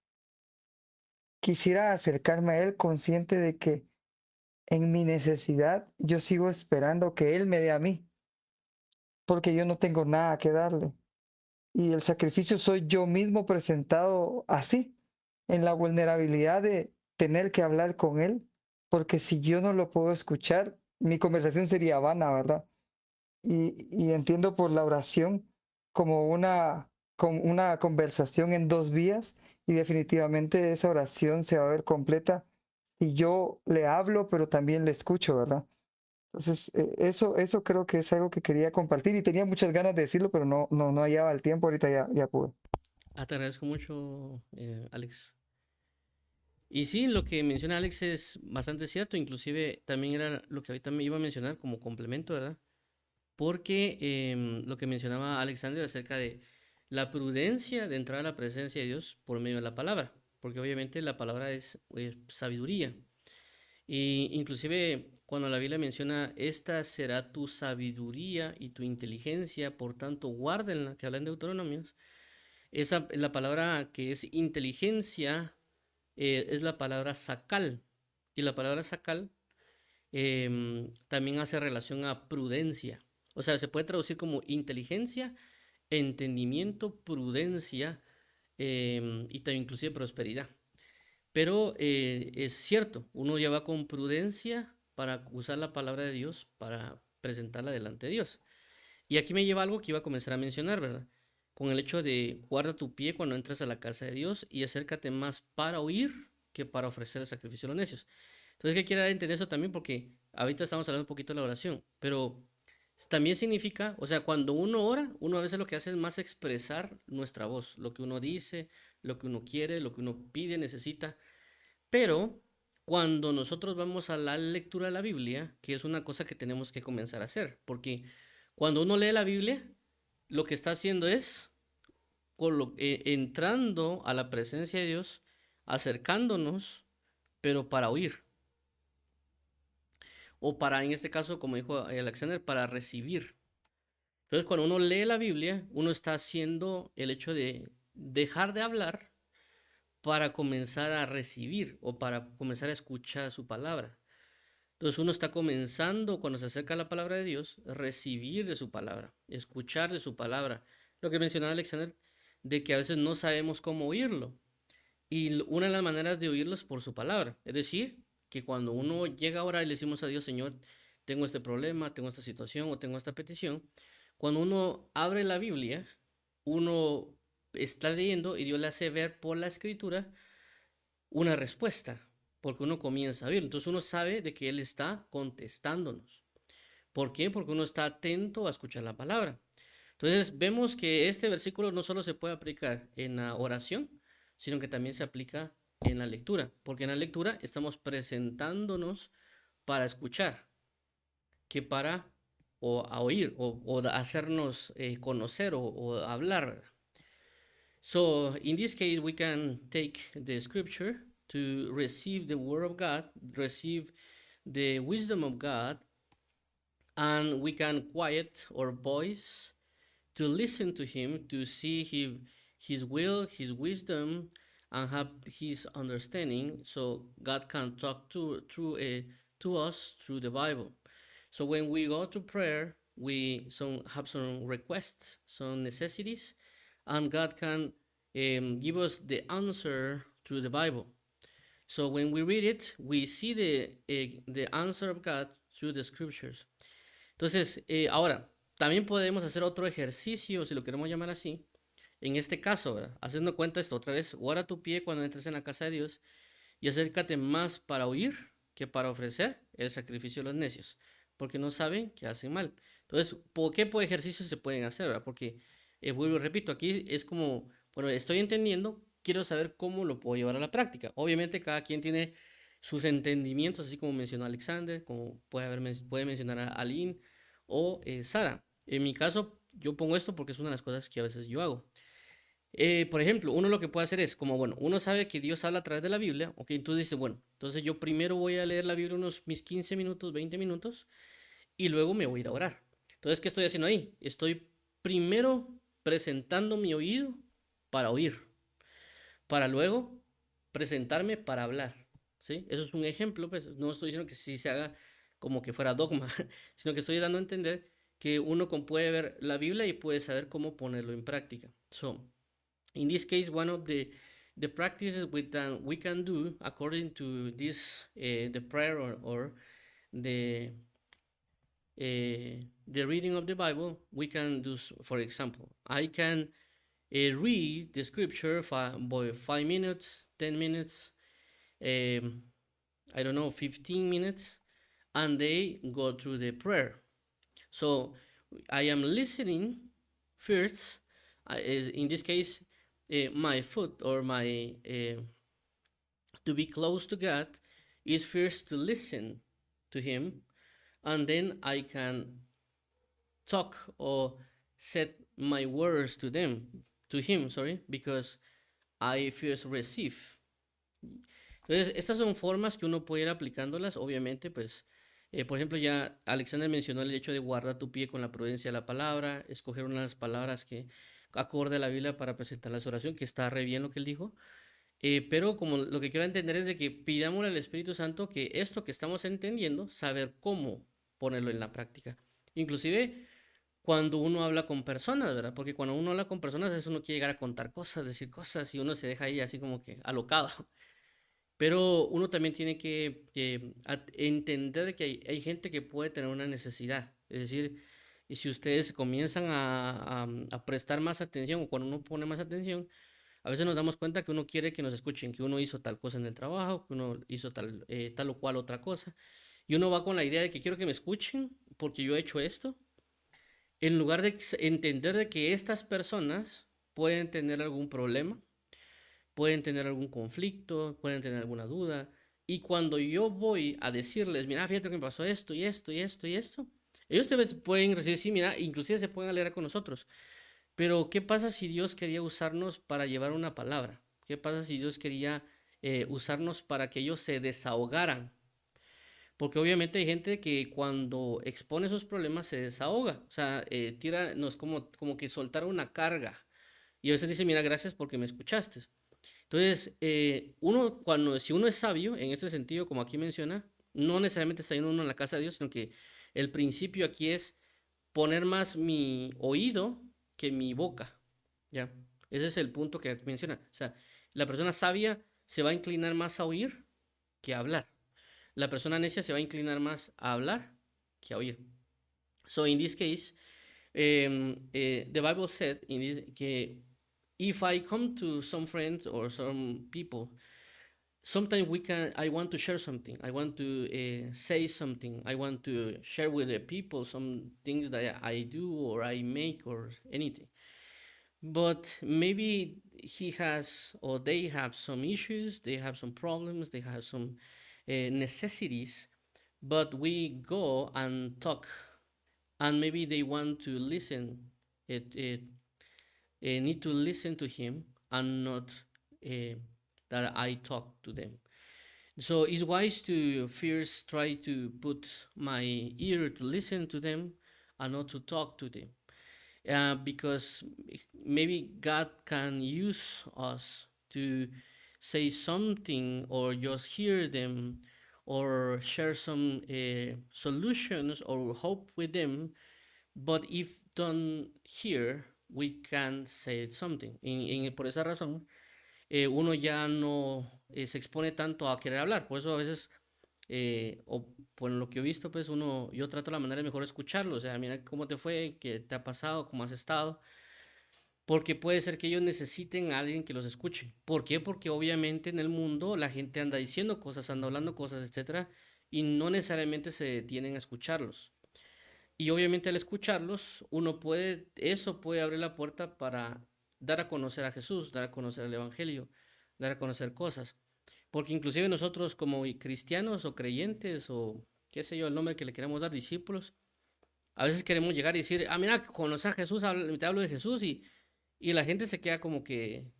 quisiera acercarme a Él consciente de que en mi necesidad yo sigo esperando que Él me dé a mí, porque yo no tengo nada que darle. Y el sacrificio soy yo mismo presentado así, en la vulnerabilidad de tener que hablar con Él, porque si yo no lo puedo escuchar, mi conversación sería vana, ¿verdad? Y entiendo por la oración como una conversación en dos vías y definitivamente esa oración se va a ver completa si yo le hablo, pero también le escucho, ¿verdad? Entonces, eso creo que es algo que quería compartir y tenía muchas ganas de decirlo, pero no hallaba el tiempo, ahorita ya pude. Te agradezco mucho, Alex. Y sí, lo que menciona Alex es bastante cierto, inclusive también era lo que ahorita me iba a mencionar como complemento, ¿verdad? Porque lo que mencionaba Alexander acerca de la prudencia de entrar a la presencia de Dios por medio de la palabra, porque obviamente la palabra es sabiduría. Y inclusive cuando la Biblia menciona, esta será tu sabiduría y tu inteligencia, por tanto guárdenla, que habla en Deuteronomios, la palabra que es inteligencia es la palabra sacal. Y la palabra sacal también hace relación a prudencia. O sea, se puede traducir como inteligencia, entendimiento, prudencia y también inclusive prosperidad. Pero es cierto, uno ya va con prudencia para usar la palabra de Dios, para presentarla delante de Dios. Y aquí me lleva algo que iba a comenzar a mencionar, ¿verdad? Con el hecho de guarda tu pie cuando entres a la casa de Dios y acércate más para oír que para ofrecer el sacrificio a los necios. Entonces, ¿qué quiere dar a entender eso también? Porque ahorita estamos hablando un poquito de la oración, pero también significa, o sea, cuando uno ora, uno a veces lo que hace es más expresar nuestra voz, lo que uno dice, lo que uno quiere, lo que uno pide, necesita. Pero cuando nosotros vamos a la lectura de la Biblia, que es una cosa que tenemos que comenzar a hacer, porque cuando uno lee la Biblia, lo que está haciendo es entrando a la presencia de Dios, acercándonos, pero para oír, o para, en este caso, como dijo Alexander, para recibir. Entonces, cuando uno lee la Biblia, uno está haciendo el hecho de dejar de hablar para comenzar a recibir o para comenzar a escuchar su palabra. Entonces uno está comenzando, cuando se acerca a la palabra de Dios, recibir de su palabra, escuchar de su palabra. Lo que mencionaba Alexander, de que a veces no sabemos cómo oírlo. Y una de las maneras de oírlo es por su palabra. Es decir, que cuando uno llega a orar y le decimos a Dios, Señor, tengo este problema, tengo esta situación o tengo esta petición, cuando uno abre la Biblia, uno está leyendo y Dios le hace ver por la escritura una respuesta, porque uno comienza a oír. Entonces uno sabe de que Él está contestándonos. ¿Por qué? Porque uno está atento a escuchar la palabra. Entonces vemos que este versículo no solo se puede aplicar en la oración, sino que también se aplica en la lectura, porque en la lectura estamos presentándonos para escuchar, que para a oír o hacernos conocer o hablar. So in this case, we can take the scripture to receive the word of God, receive the wisdom of God, and we can quiet our voice to listen to Him, to see His will, His wisdom, and have His understanding, so God can talk to us through the Bible. So when we go to prayer, we have some requests, some necessities, and God can give us the answer through the Bible. So when we read it, we see the answer of God through the scriptures. Entonces, ahora, también podemos hacer otro ejercicio, si lo queremos llamar así. En este caso, ¿verdad? Haciendo cuenta esto otra vez, guarda tu pie cuando entres en la casa de Dios y acércate más para oír que para ofrecer el sacrificio de los necios, porque no saben que hacen mal. Entonces, ¿por qué ejercicios se pueden hacer, ¿verdad? Porque, vuelvo y repito, aquí es como, bueno, estoy entendiendo, quiero saber cómo lo puedo llevar a la práctica. Obviamente, cada quien tiene sus entendimientos, así como mencionó Alexander, como puede mencionar a Aline o Sara. En mi caso, yo pongo esto porque es una de las cosas que a veces yo hago. Por ejemplo, uno lo que puede hacer es, como, bueno, uno sabe que Dios habla a través de la Biblia, ok, entonces dice, bueno, entonces yo primero voy a leer la Biblia mis 15 minutos, 20 minutos, y luego me voy a ir a orar. Entonces, ¿qué estoy haciendo ahí? Estoy primero presentando mi oído para oír, para luego presentarme para hablar, ¿sí? Eso es un ejemplo, pues, no estoy diciendo que sí se haga como que fuera dogma, sino que estoy dando a entender que uno puede ver la Biblia y puede saber cómo ponerlo en práctica. So, in this case, one of the practices we can do according to this, the prayer or the reading of the Bible, we can do, for example, I can read the scripture for 5 minutes, 10 minutes, I don't know, 15 minutes, and they go through the prayer. So I am listening first, in this case, my foot or my, to be close to God is first to listen to Him, and then I can talk or set my words to Him, because I first receive. Entonces, estas son formas que uno puede ir aplicándolas, obviamente, pues, por ejemplo, ya Alexander mencionó el hecho de guardar tu pie con la prudencia de la palabra, escoger unas palabras que acorde a la Biblia para presentar la oración, que está re bien lo que él dijo. Pero como lo que quiero entender es de que pidámosle al Espíritu Santo que esto que estamos entendiendo, saber cómo ponerlo en la práctica. Inclusive cuando uno habla con personas, ¿verdad? Porque cuando uno habla con personas, es uno quiere llegar a contar cosas, decir cosas, y uno se deja ahí así como que alocado. Pero uno también tiene que entender que hay gente que puede tener una necesidad Es decir, y si ustedes comienzan a prestar más atención o cuando uno pone más atención, a veces nos damos cuenta que uno quiere que nos escuchen, que uno hizo tal cosa en el trabajo, que uno hizo tal o cual otra cosa. Y uno va con la idea de que quiero que me escuchen porque yo he hecho esto, en lugar de entender de que estas personas pueden tener algún problema, pueden tener algún conflicto, pueden tener alguna duda. Y cuando yo voy a decirles, mira, fíjate que me pasó esto y esto y esto y esto, ellos pueden recibir, sí, mira, inclusive se pueden alegrar con nosotros. Pero, ¿qué pasa si Dios quería usarnos para llevar una palabra? ¿Qué pasa si Dios quería usarnos para que ellos se desahogaran? Porque obviamente hay gente que cuando expone sus problemas se desahoga, o sea, tira, no es como que soltar una carga. Y a veces dice, mira, gracias porque me escuchaste. Entonces, si uno es sabio, en este sentido, como aquí menciona, no necesariamente está yendo uno en la casa de Dios, sino que el principio aquí es poner más mi oído que mi boca, ¿ya? Ese es el punto que menciona. O sea, la persona sabia se va a inclinar más a oír que a hablar. La persona necia se va a inclinar más a hablar que a oír. So, in this case, the Bible said que if I come to some friends or some people, sometimes I want to share something. I want to say something. I want to share with the people some things that I do or I make or anything. But maybe he has or they have some issues, they have some problems, they have some necessities, but we go and talk, and maybe they want to listen. It need to listen to him and not that I talk to them. So it's wise to first try to put my ear to listen to them and not to talk to them. Because maybe God can use us to say something or just hear them or share some solutions or hope with them. But if done here, we can say something. Por esa razón, uno ya no se expone tanto a querer hablar. Por eso a veces, o por lo que he visto, pues yo trato la manera de mejor escucharlo. O sea, mira cómo te fue, qué te ha pasado, cómo has estado. Porque puede ser que ellos necesiten a alguien que los escuche. ¿Por qué? Porque obviamente en el mundo la gente anda diciendo cosas, anda hablando cosas, etcétera, y no necesariamente se detienen a escucharlos. Y obviamente al escucharlos, eso puede abrir la puerta para dar a conocer a Jesús, dar a conocer el Evangelio, dar a conocer cosas. Porque inclusive nosotros como cristianos o creyentes o qué sé yo, el nombre que le queremos dar, discípulos, a veces queremos llegar y decir, mira, conoce a Jesús, te hablo de Jesús y la gente se queda como que,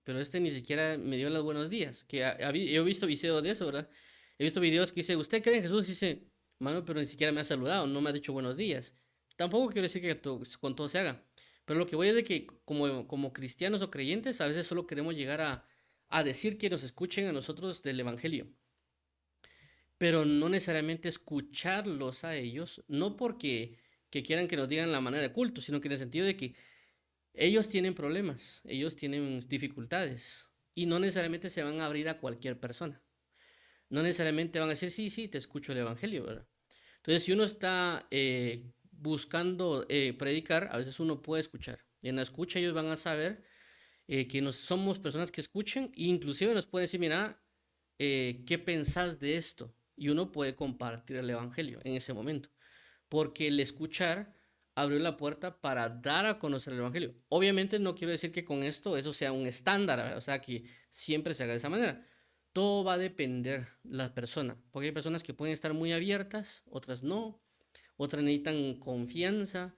pero este ni siquiera me dio los buenos días. Que yo he visto videos de eso, ¿verdad? He visto videos que dice, ¿usted cree en Jesús? Y dice, mano, pero ni siquiera me ha saludado, no me ha dicho buenos días. Tampoco quiero decir que con todo se haga. Pero lo que voy es de que como cristianos o creyentes, a veces solo queremos llegar a decir que nos escuchen a nosotros del Evangelio. Pero no necesariamente escucharlos a ellos, no porque que quieran que nos digan la manera de culto, sino que en el sentido de que ellos tienen problemas, ellos tienen dificultades y no necesariamente se van a abrir a cualquier persona. No necesariamente van a decir, sí, sí, te escucho el Evangelio, ¿verdad? Entonces, si uno está buscando predicar, a veces uno puede escuchar. En la escucha ellos van a saber que somos personas que escuchen e inclusive nos pueden decir, mira, ¿qué pensás de esto? Y uno puede compartir el Evangelio en ese momento. Porque el escuchar abrió la puerta para dar a conocer el Evangelio. Obviamente no quiero decir que con esto eso sea un estándar, ¿verdad? O sea, que siempre se haga de esa manera. Todo va a depender de la persona, porque hay personas que pueden estar muy abiertas, otras no, otras necesitan confianza.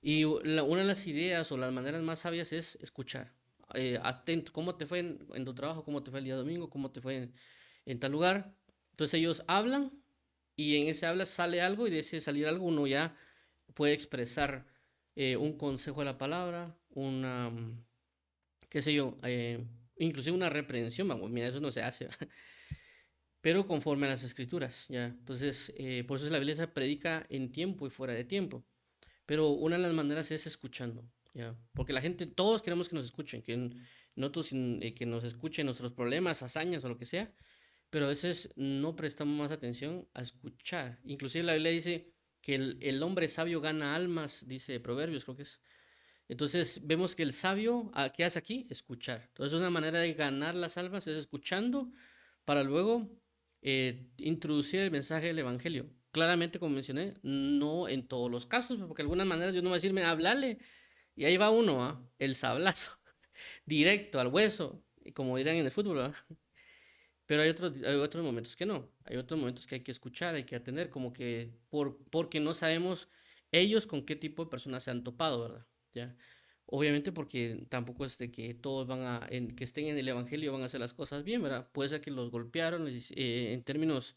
Y una de las ideas o las maneras más sabias es escuchar. Atento, ¿cómo te fue en tu trabajo? ¿Cómo te fue el día domingo? ¿Cómo te fue en tal lugar? Entonces ellos hablan y en ese habla sale algo y de ese salir algo uno ya puede expresar un consejo de la palabra, qué sé yo, inclusive una reprensión, vamos, mira, eso no se hace, pero conforme a las escrituras, ¿ya? Entonces, por eso la Biblia se predica en tiempo y fuera de tiempo, pero una de las maneras es escuchando, ¿ya? Porque la gente, todos queremos que nos escuchen, que nos escuchen nuestros problemas, hazañas o lo que sea, pero a veces no prestamos más atención a escuchar. Inclusive la Biblia dice que el hombre sabio gana almas, dice Proverbios, creo que es. Entonces vemos que el sabio, ¿qué hace aquí? Escuchar. Entonces una manera de ganar las almas es escuchando para luego introducir el mensaje del Evangelio. Claramente, como mencioné, no en todos los casos, porque de alguna manera Dios no va a decirme, háblale, y ahí va uno, el sablazo, directo al hueso, y como dirán en el fútbol, ¿verdad? Pero hay otros momentos que no, hay otros momentos que hay que escuchar, hay que atender, como que porque no sabemos ellos con qué tipo de personas se han topado, ¿verdad? ¿Ya? Obviamente porque tampoco es de que todos que estén en el evangelio van a hacer las cosas bien, ¿verdad? Puede ser que los golpearon en términos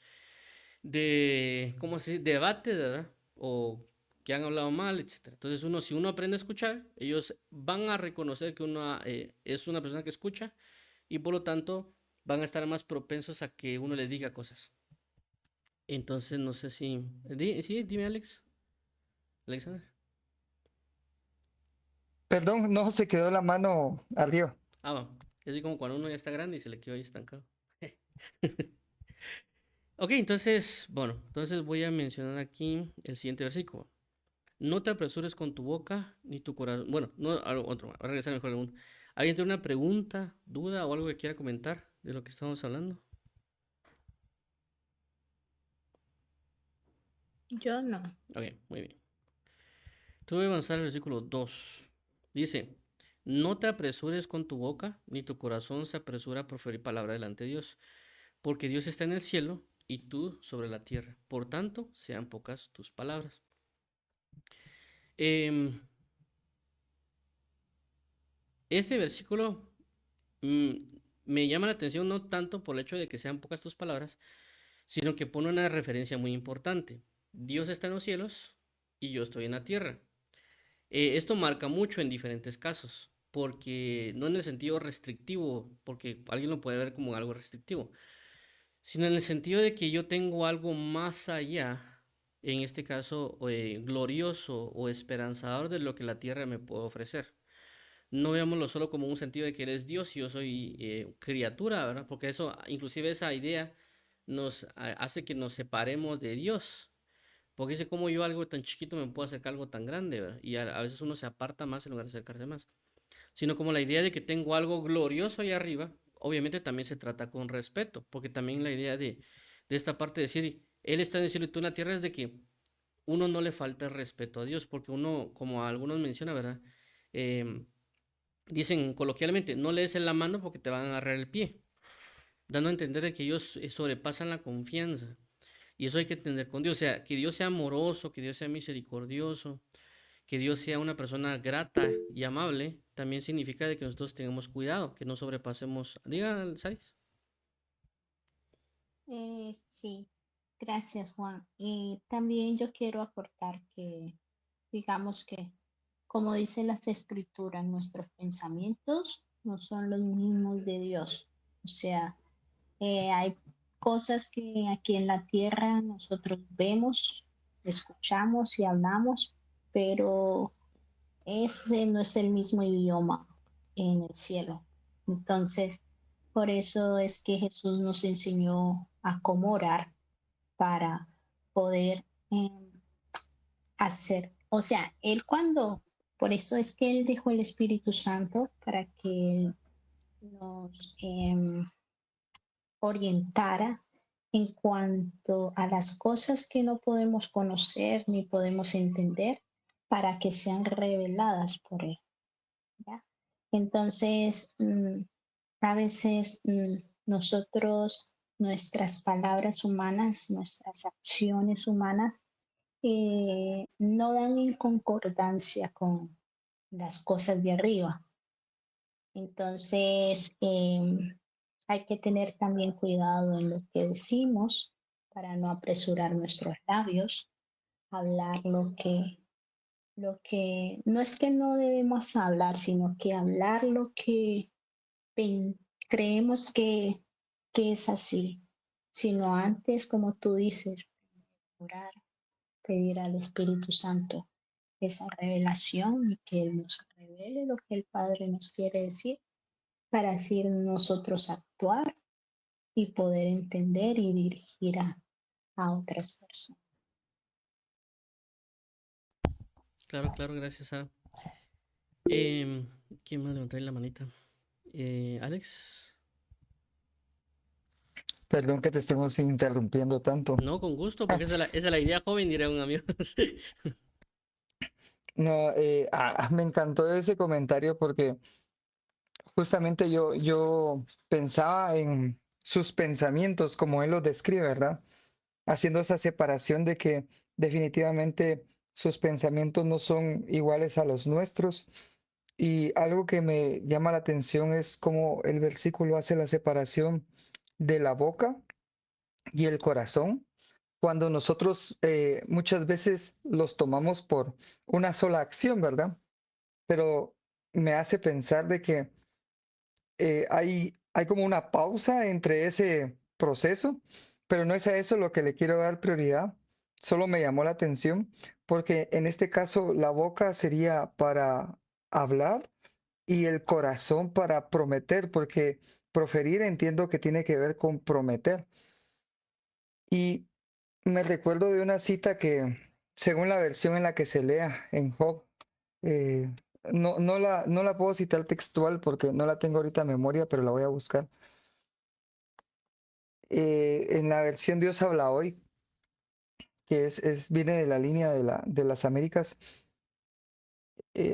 de, ¿cómo se dice? Debate, ¿verdad? O que han hablado mal, etcétera. Entonces si uno aprende a escuchar, ellos van a reconocer que uno es una persona que escucha y por lo tanto van a estar más propensos a que uno le diga cosas. Entonces, no sé si... sí, dime Alex. Alexander. Perdón, no se quedó la mano arriba. Va. Es así como cuando uno ya está grande y se le quedó ahí estancado. Ok, entonces, bueno, entonces voy a mencionar aquí el siguiente versículo. No te apresures con tu boca ni tu corazón. Bueno, no, otro, voy a regresar mejor al mundo. ¿Alguien tiene una pregunta, duda o algo que quiera comentar de lo que estamos hablando? Yo no. Ok, muy bien. Tú voy a avanzar al versículo 2. Dice, no te apresures con tu boca, ni tu corazón se apresura a proferir palabra delante de Dios, porque Dios está en el cielo y tú sobre la tierra. Por tanto, sean pocas tus palabras. Em, este versículo mm, me llama la atención no tanto por el hecho de que sean pocas tus palabras, sino que pone una referencia muy importante. Dios está en los cielos y yo estoy en la tierra. Esto marca mucho en diferentes casos, porque no en el sentido restrictivo, porque alguien lo puede ver como algo restrictivo, sino en el sentido de que yo tengo algo más allá, en este caso glorioso o esperanzador de lo que la tierra me puede ofrecer. No veámoslo solo como un sentido de que eres Dios y yo soy criatura, ¿verdad? Porque eso, inclusive esa idea hace que nos separemos de Dios. Porque dice, como yo algo tan chiquito me puedo acercar a algo tan grande, ¿verdad? Y a veces uno se aparta más en lugar de acercarse más. Sino como la idea de que tengo algo glorioso ahí arriba, obviamente también se trata con respeto, porque también la idea de esta parte de decir, Él está en el cielo y tú en la tierra es de que uno no le falta el respeto a Dios, porque uno, como algunos mencionan, ¿verdad? Em, Dicen coloquialmente, no le des en la mano porque te van a agarrar el pie, dando a entender de que ellos sobrepasan la confianza. Y eso hay que entender con Dios, o sea, que Dios sea amoroso, que Dios sea misericordioso, que Dios sea una persona grata y amable, también significa de que nosotros tengamos cuidado, que no sobrepasemos. Diga, ¿sabes? Sí, gracias Juan. Y también yo quiero aportar que, digamos que, como dice las escrituras, nuestros pensamientos no son los mismos de Dios. O sea, hay cosas que aquí en la tierra nosotros vemos, escuchamos y hablamos, pero ese no es el mismo idioma en el cielo. Entonces, por eso es que Jesús nos enseñó a cómo orar para poder hacer, o sea, por eso es que Él dejó el Espíritu Santo para que nos orientara en cuanto a las cosas que no podemos conocer ni podemos entender para que sean reveladas por Él. ¿Ya? Entonces, a veces nosotros, nuestras palabras humanas, nuestras acciones humanas, no dan en concordancia con las cosas de arriba. Entonces, hay que tener también cuidado en lo que decimos para no apresurar nuestros labios, hablar lo que no es que no debemos hablar, sino que hablar lo que creemos que es así, sino antes, como tú dices, orar, pedir al Espíritu Santo esa revelación y que Él nos revele lo que el Padre nos quiere decir para así nosotros actuar y poder entender y dirigir a otras personas. Claro, claro, gracias, Sara. ¿Quién más levantó ahí la manita? Alex. Perdón que te estemos interrumpiendo tanto. No, con gusto, Ah, porque esa es la idea joven, diría un amigo. Sí. no, me encantó ese comentario porque justamente yo pensaba en sus pensamientos como él los describe, ¿verdad? Haciendo esa separación de que definitivamente sus pensamientos no son iguales a los nuestros. Y algo que me llama la atención es cómo el versículo hace la separación de la boca y el corazón, cuando nosotros muchas veces los tomamos por una sola acción, ¿verdad? Pero me hace pensar de que hay como una pausa entre ese proceso, pero no es a eso lo que le quiero dar prioridad. Solo me llamó la atención porque en este caso la boca sería para hablar y el corazón para prometer, porque proferir entiendo que tiene que ver con prometer. Y me recuerdo de una cita que, según la versión en la que se lea en Job, eh, no la puedo citar textual porque no la tengo ahorita en memoria, pero la voy a buscar. En la versión Dios habla hoy, que viene de la línea de las Américas,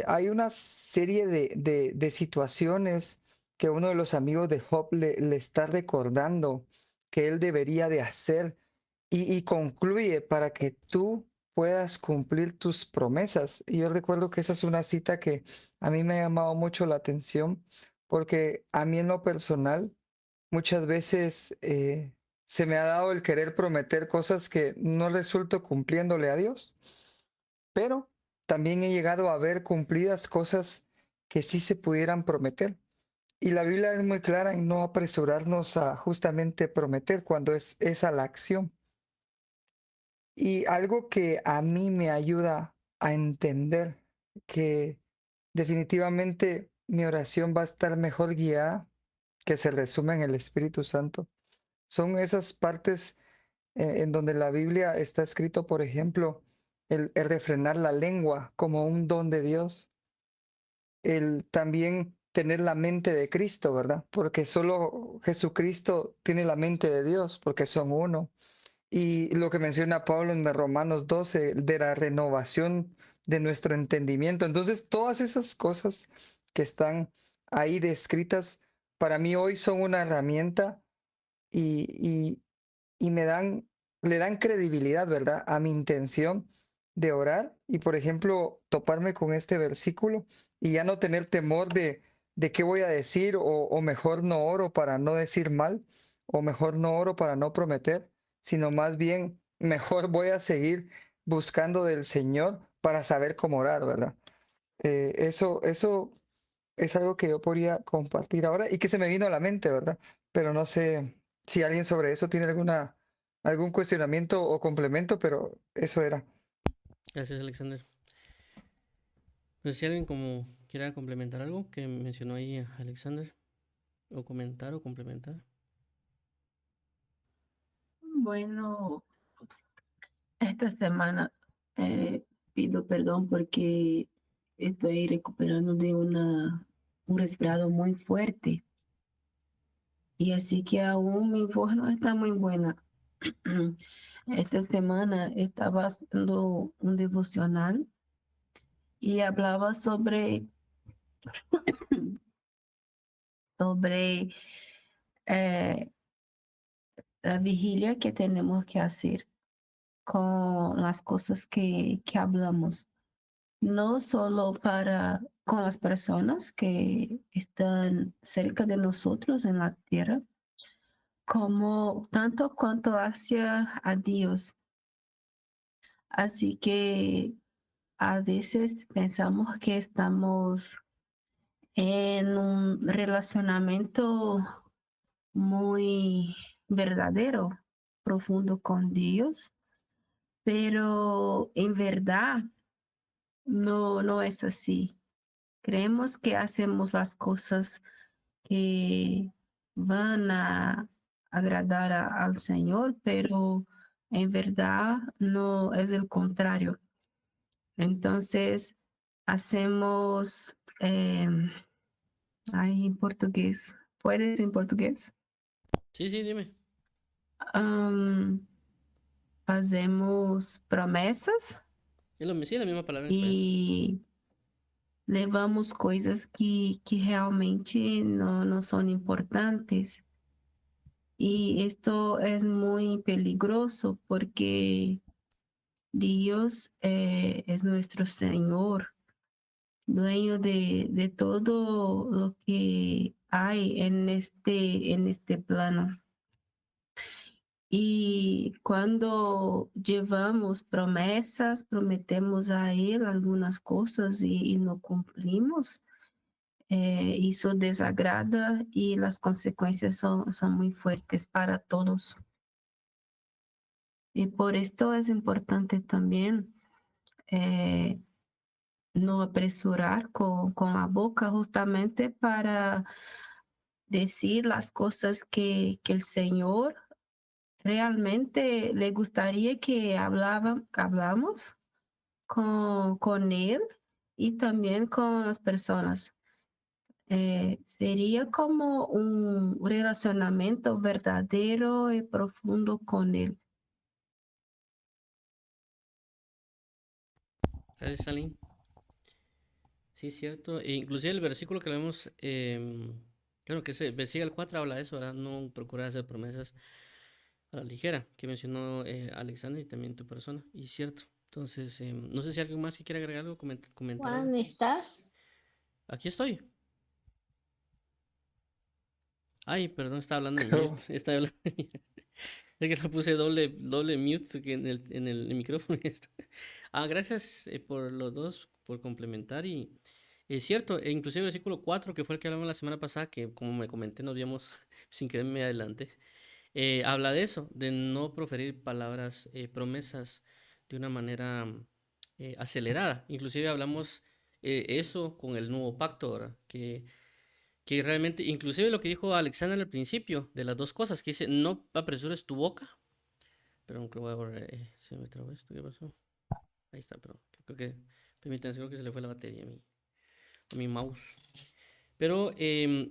hay una serie de situaciones que uno de los amigos de Job le está recordando que él debería de hacer y concluye para que tú puedas cumplir tus promesas. Y yo recuerdo que esa es una cita que a mí me ha llamado mucho la atención porque a mí en lo personal muchas veces se me ha dado el querer prometer cosas que no resulto cumpliéndole a Dios, pero también he llegado a ver cumplidas cosas que sí se pudieran prometer. Y la Biblia es muy clara en no apresurarnos a justamente prometer cuando es a la acción. Y algo que a mí me ayuda a entender que definitivamente mi oración va a estar mejor guiada, que se resume en el Espíritu Santo, son esas partes en donde la Biblia está escrito, por ejemplo, el refrenar la lengua como un don de Dios, el también tener la mente de Cristo, ¿verdad? Porque solo Jesucristo tiene la mente de Dios, porque son uno. Y lo que menciona Pablo en Romanos 12, de la renovación de nuestro entendimiento. Entonces, todas esas cosas que están ahí descritas, para mí hoy son una herramienta y, y le dan credibilidad, ¿verdad? A mi intención de orar y, por ejemplo, toparme con este versículo y ya no tener temor de qué voy a decir o mejor no oro para no decir mal o mejor no oro para no prometer, sino más bien mejor voy a seguir buscando del Señor para saber cómo orar, ¿verdad? Eso es algo que yo podría compartir ahora y que se me vino a la mente, ¿verdad? Pero no sé si alguien sobre eso tiene algún cuestionamiento o complemento, pero eso era. Gracias, Alexander. Pues si alguien como quiera complementar algo que mencionó ahí Alexander, o comentar o complementar. Bueno, esta semana pido perdón porque estoy recuperando de un resfriado muy fuerte y así que aún mi voz no está muy buena. Esta semana estaba haciendo un devocional y hablaba sobre eh, la vigilia que tenemos que hacer con las cosas que hablamos. No solo para con las personas que están cerca de nosotros en la tierra, como tanto cuanto hacia a Dios. Así que a veces pensamos que estamos en un relacionamiento muy verdadero, profundo con Dios, pero en verdad no es así. Creemos que hacemos las cosas que van a agradar al Señor, pero en verdad no es el contrario. Entonces, hacemos, en portugués. ¿Puedes en portugués? Sí, sí, dime. Am, Fazemos promessas Sí, la misma palabra en español. e levamos coisas que realmente não são importantes. Y esto es muy peligroso porque Dios es nuestro Señor, dueño de todo lo que hay en este plano. Y cuando llevamos promesas, prometemos a Él algunas cosas y no cumplimos, eso desagrada y las consecuencias son muy fuertes para todos. Y por esto es importante también no apresurar con la boca justamente para decir las cosas que el Señor realmente le gustaría que hablamos con Él y también con las personas. Sería como un relacionamiento verdadero y profundo con Él. Gracias, Aline. Sí, cierto. E inclusive el versículo que vemos, bueno, que se sigue el 4 habla de eso, ¿verdad? No procurar hacer promesas a la ligera, que mencionó Alexander y también tu persona. Y cierto. Entonces, no sé si alguien más que quiere agregar algo, comentar algo. Juan, ¿estás? Aquí estoy. Ay, perdón, estaba hablando en Creo, mute. Estaba hablando en mute. Es que lo puse doble mute que en el micrófono. Gracias por los dos, por complementar. Y es cierto, e inclusive el versículo 4 que fue el que hablamos la semana pasada, que como me comenté, nos vimos sin querer me adelante, habla de eso, de no proferir palabras, promesas de una manera acelerada. Inclusive hablamos eso con el nuevo pacto, ¿verdad? Que realmente, inclusive lo que dijo Alexander al principio, de las dos cosas, que dice, no apresures tu boca. Pero aunque voy a borrar, se me trabó esto, ¿qué pasó? Ahí está, pero creo que, permítanme, creo que se le fue la batería a mi mouse. Pero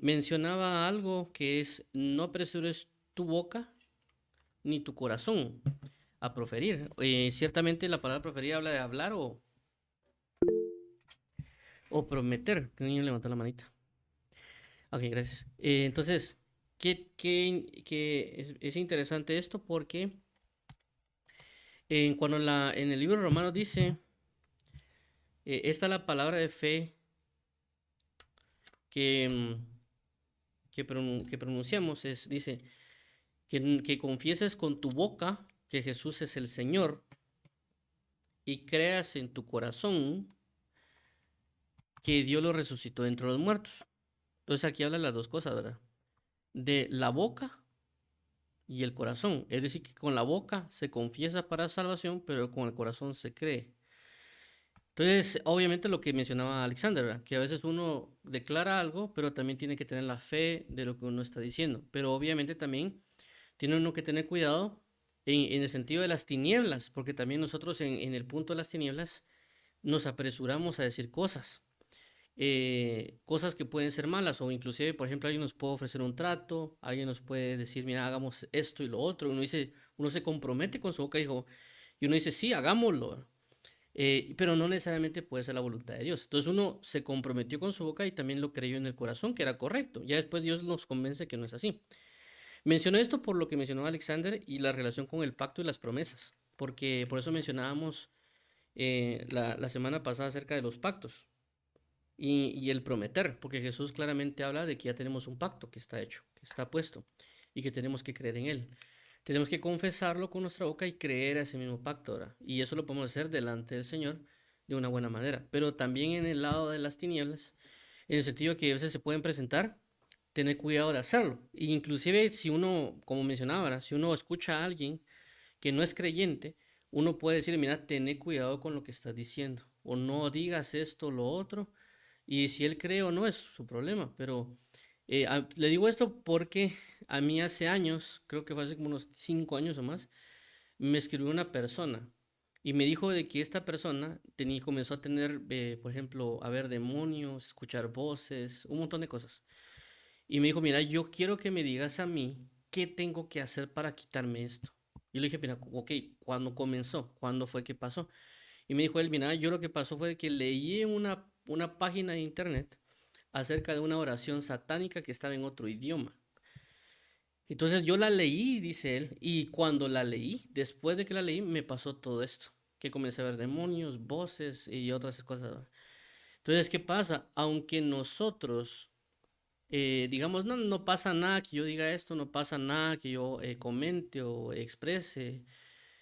mencionaba algo que es, no apresures tu boca ni tu corazón a proferir. Ciertamente la palabra proferir habla de hablar o prometer. El niño levantó la manita. Ok, gracias. Entonces, es interesante esto porque cuando en el libro de Romanos dice, esta es la palabra de fe que, que pronunciamos, dice, que confieses con tu boca que Jesús es el Señor y creas en tu corazón que Dios lo resucitó entre los muertos. Entonces aquí habla las dos cosas, ¿verdad? De la boca y el corazón. Es decir, que con la boca se confiesa para salvación, pero con el corazón se cree. Entonces, obviamente lo que mencionaba Alexander, ¿verdad? Que a veces uno declara algo, pero también tiene que tener la fe de lo que uno está diciendo. Pero obviamente también tiene uno que tener cuidado en el sentido de las tinieblas, porque también nosotros en el punto de las tinieblas nos apresuramos a decir cosas. Cosas que pueden ser malas o inclusive, por ejemplo, alguien nos puede ofrecer un trato, alguien nos puede decir, mira, hagamos esto y lo otro, uno se compromete con su boca y uno dice, sí, hagámoslo, pero no necesariamente puede ser la voluntad de Dios. Entonces uno se comprometió con su boca y también lo creyó en el corazón, que era correcto. Ya después Dios nos convence que no es así. Mencioné esto por lo que mencionó Alexander y la relación con el pacto y las promesas, porque por eso mencionábamos la semana pasada acerca de los pactos y el prometer, porque Jesús claramente habla de que ya tenemos un pacto que está hecho, que está puesto y que tenemos que creer en él. Tenemos que confesarlo con nuestra boca y creer a ese mismo pacto, ¿verdad? Y eso lo podemos hacer delante del Señor de una buena manera. Pero también en el lado de las tinieblas, en el sentido que a veces se pueden presentar, tener cuidado de hacerlo. E inclusive si uno, como mencionaba, ¿verdad? Si uno escucha a alguien que no es creyente, uno puede decir, mira, tené cuidado con lo que estás diciendo, o no digas esto o lo otro, y si él cree o no es su problema, pero le digo esto porque a mí hace años, creo que fue hace como unos 5 años o más, me escribió una persona Y me dijo de que esta persona comenzó a tener, por ejemplo, a ver demonios, escuchar voces, un montón de cosas. Y me dijo, mira, yo quiero que me digas a mí qué tengo que hacer para quitarme esto. Y le dije, mira, ok, ¿cuándo comenzó? ¿Cuándo fue que pasó? Y me dijo él, mira, yo lo que pasó fue que leí en una página de internet acerca de una oración satánica que estaba en otro idioma. Entonces yo la leí, dice él, y cuando la leí, después de que la leí, me pasó todo esto, que comencé a ver demonios, voces y otras cosas, ¿verdad? Entonces, ¿qué pasa? Aunque nosotros, digamos, no, no pasa nada que yo diga esto, no pasa nada que yo comente o exprese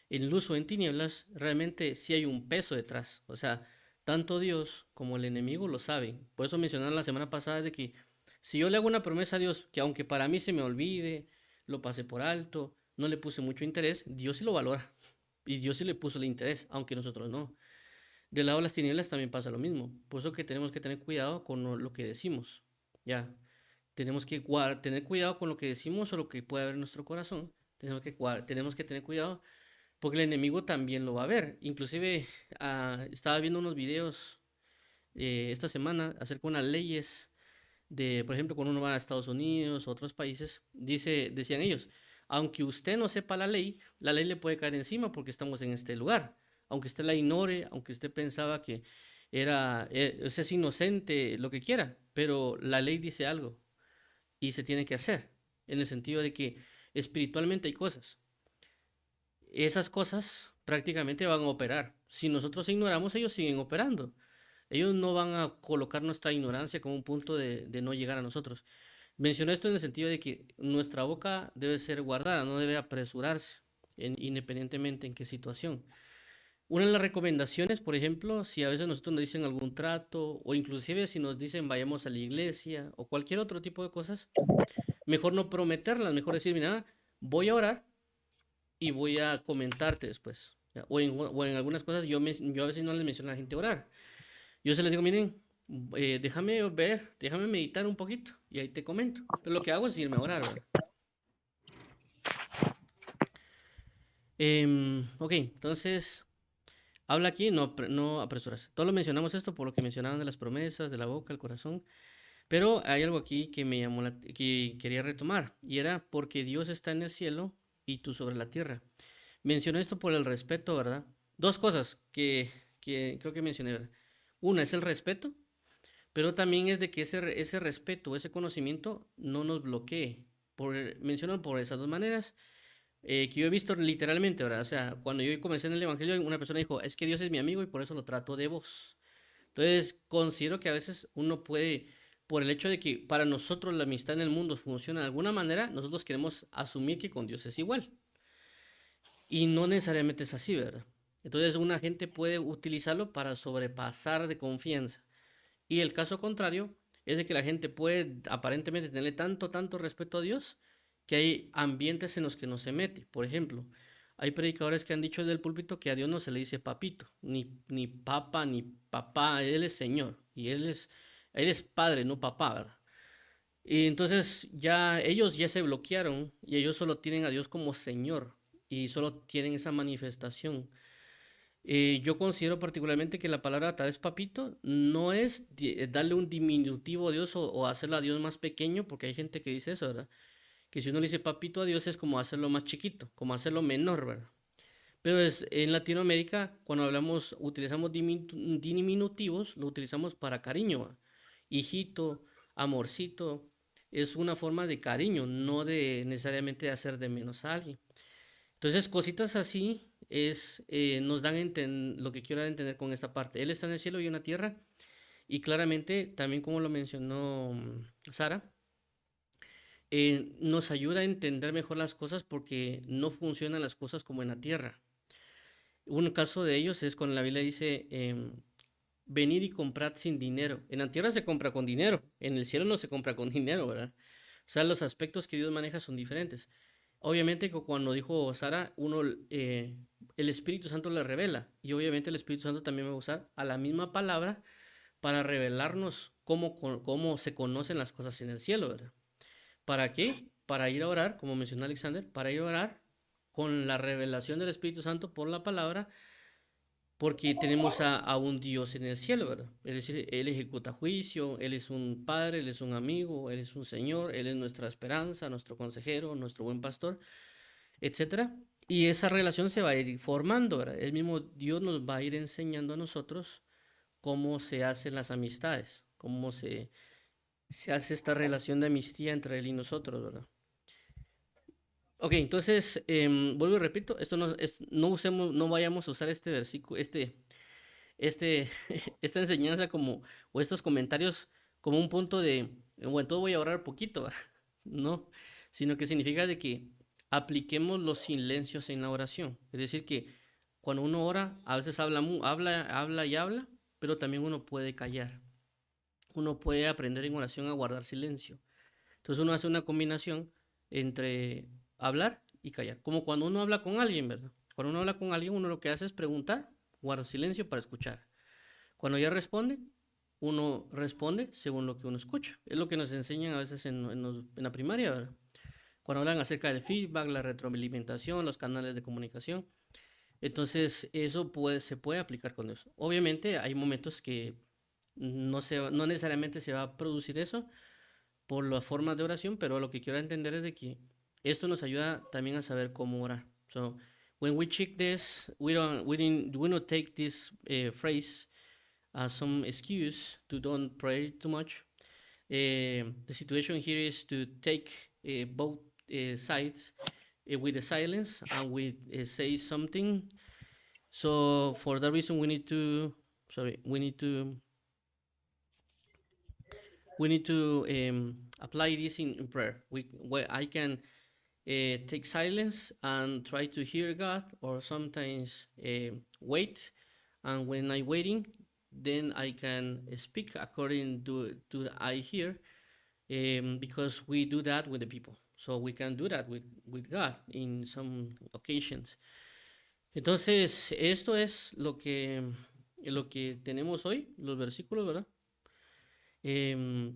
en luz o en tinieblas, realmente sí hay un peso detrás. O sea, tanto Dios como el enemigo lo saben. Por eso mencionaron la semana pasada de que si yo le hago una promesa a Dios, que aunque para mí se me olvide, lo pasé por alto, no le puse mucho interés, Dios sí lo valora. Y Dios sí le puso el interés, aunque nosotros no. Del lado de las tinieblas también pasa lo mismo. Por eso que tenemos que tener cuidado con lo que decimos. Ya, tenemos que tener cuidado con lo que decimos o lo que puede haber en nuestro corazón. Tenemos que tener cuidado porque el enemigo también lo va a ver. Inclusive estaba viendo unos videos esta semana acerca de unas leyes de, por ejemplo, cuando uno va a Estados Unidos o otros países, decían ellos, aunque usted no sepa la ley le puede caer encima porque estamos en este lugar. Aunque usted la ignore, aunque usted pensaba que usted es inocente, lo que quiera, pero la ley dice algo y se tiene que hacer, en el sentido de que espiritualmente hay cosas. Esas cosas prácticamente van a operar. Si nosotros ignoramos, ellos siguen operando. Ellos no van a colocar nuestra ignorancia como un punto de no llegar a nosotros. Menciono esto en el sentido de que nuestra boca debe ser guardada, no debe apresurarse, independientemente en qué situación. Una de las recomendaciones, por ejemplo, si a veces nosotros nos dicen algún trato o inclusive si nos dicen vayamos a la iglesia o cualquier otro tipo de cosas, mejor no prometerlas, mejor decir, mira, voy a orar y voy a comentarte después. ¿Ya? O en algunas cosas yo a veces no les menciono a la gente orar. Yo se les digo, miren, déjame ver, déjame meditar un poquito y ahí te comento. Pero lo que hago es irme a orar, ¿verdad? Ok, entonces, habla aquí, no apresurarse. Todos lo mencionamos esto por lo que mencionaban de las promesas, de la boca, el corazón. Pero hay algo aquí que me llamó que quería retomar, y era porque Dios está en el cielo y tú sobre la tierra. Mencioné esto por el respeto, ¿verdad? Dos cosas que creo que mencioné, ¿verdad? Una es el respeto, pero también es de que ese respeto, ese conocimiento no nos bloquee. Menciono por esas dos maneras que yo he visto literalmente, ¿verdad? O sea, cuando yo comencé en el Evangelio, una persona dijo, es que Dios es mi amigo y por eso lo trato de vos. Entonces, considero que a veces uno puede, por el hecho de que para nosotros la amistad en el mundo funciona de alguna manera, nosotros queremos asumir que con Dios es igual. Y no necesariamente es así, ¿verdad? Entonces, una gente puede utilizarlo para sobrepasar de confianza. Y el caso contrario es de que la gente puede aparentemente tenerle tanto respeto a Dios que hay ambientes en los que no se mete. Por ejemplo, hay predicadores que han dicho desde el púlpito que a Dios no se le dice papito, ni papa, ni papá, Él es Señor y Él es Padre, no papá, ¿verdad? Y entonces ellos ya se bloquearon y ellos solo tienen a Dios como Señor y solo tienen esa manifestación. Yo considero particularmente que la palabra tal vez papito no es darle un diminutivo a Dios o hacerlo a Dios más pequeño, porque hay gente que dice eso, ¿verdad? Que si uno le dice papito a Dios es como hacerlo más chiquito, como hacerlo menor, ¿verdad? Pero en Latinoamérica, cuando utilizamos diminutivos, lo utilizamos para cariño, ¿va? Hijito, amorcito, es una forma de cariño, no de necesariamente hacer de menos a alguien. Entonces, cositas así nos dan lo que quiero entender con esta parte. Él está en el cielo y en la tierra, y claramente, también como lo mencionó Sara, nos ayuda a entender mejor las cosas porque no funcionan las cosas como en la tierra. Un caso de ellos es cuando la Biblia dice, venid y comprad sin dinero. En la tierra se compra con dinero, en el cielo no se compra con dinero, ¿verdad? O sea, los aspectos que Dios maneja son diferentes. Obviamente que cuando dijo Sara, el Espíritu Santo le revela, y obviamente el Espíritu Santo también va a usar a la misma palabra para revelarnos cómo se conocen las cosas en el cielo, ¿verdad? ¿Para qué? Para ir a orar, como mencionó Alexander, para ir a orar con la revelación del Espíritu Santo por la palabra, porque tenemos a un Dios en el cielo, ¿verdad? Es decir, Él ejecuta juicio, Él es un padre, Él es un amigo, Él es un Señor, Él es nuestra esperanza, nuestro consejero, nuestro buen pastor, etcétera. Y esa relación se va a ir formando, ¿verdad? El mismo Dios nos va a ir enseñando a nosotros cómo se hacen las amistades, cómo se hace esta relación de amistad entre Él y nosotros, ¿verdad? Ok, entonces, vuelvo y repito, esto no usemos, no vayamos a usar este versículo, esta enseñanza como, o estos comentarios como un punto de, bueno, entonces voy a orar poquito, ¿va? No, sino que significa de que apliquemos los silencios en la oración. Es decir, que cuando uno ora, a veces habla y habla, pero también uno puede callar. Uno puede aprender en oración a guardar silencio. Entonces uno hace una combinación entre hablar y callar, como cuando uno habla con alguien, ¿verdad? Cuando uno habla con alguien, uno lo que hace es preguntar, guarda silencio para escuchar. Cuando ya responde, uno responde según lo que uno escucha. Es lo que nos enseñan a veces en la primaria, ¿verdad? Cuando hablan acerca del feedback, la retroalimentación, los canales de comunicación. Entonces, eso se puede aplicar con eso. Obviamente, hay momentos que no necesariamente se va a producir eso por las formas de oración, pero lo que quiero entender es de que esto nos ayuda también a saber cómo orar. So, when we check this, we don't take this phrase as some excuse to don't pray too much. The situation here is to take both sides with the silence and we say something. So for that reason, we need to apply this in prayer. Where I can take silence and try to hear God, or sometimes wait, and when I'm waiting, then I can speak according to I hear, because we do that with the people. So we can do that with God in some occasions. Entonces, esto es lo que tenemos hoy, los versículos, ¿verdad?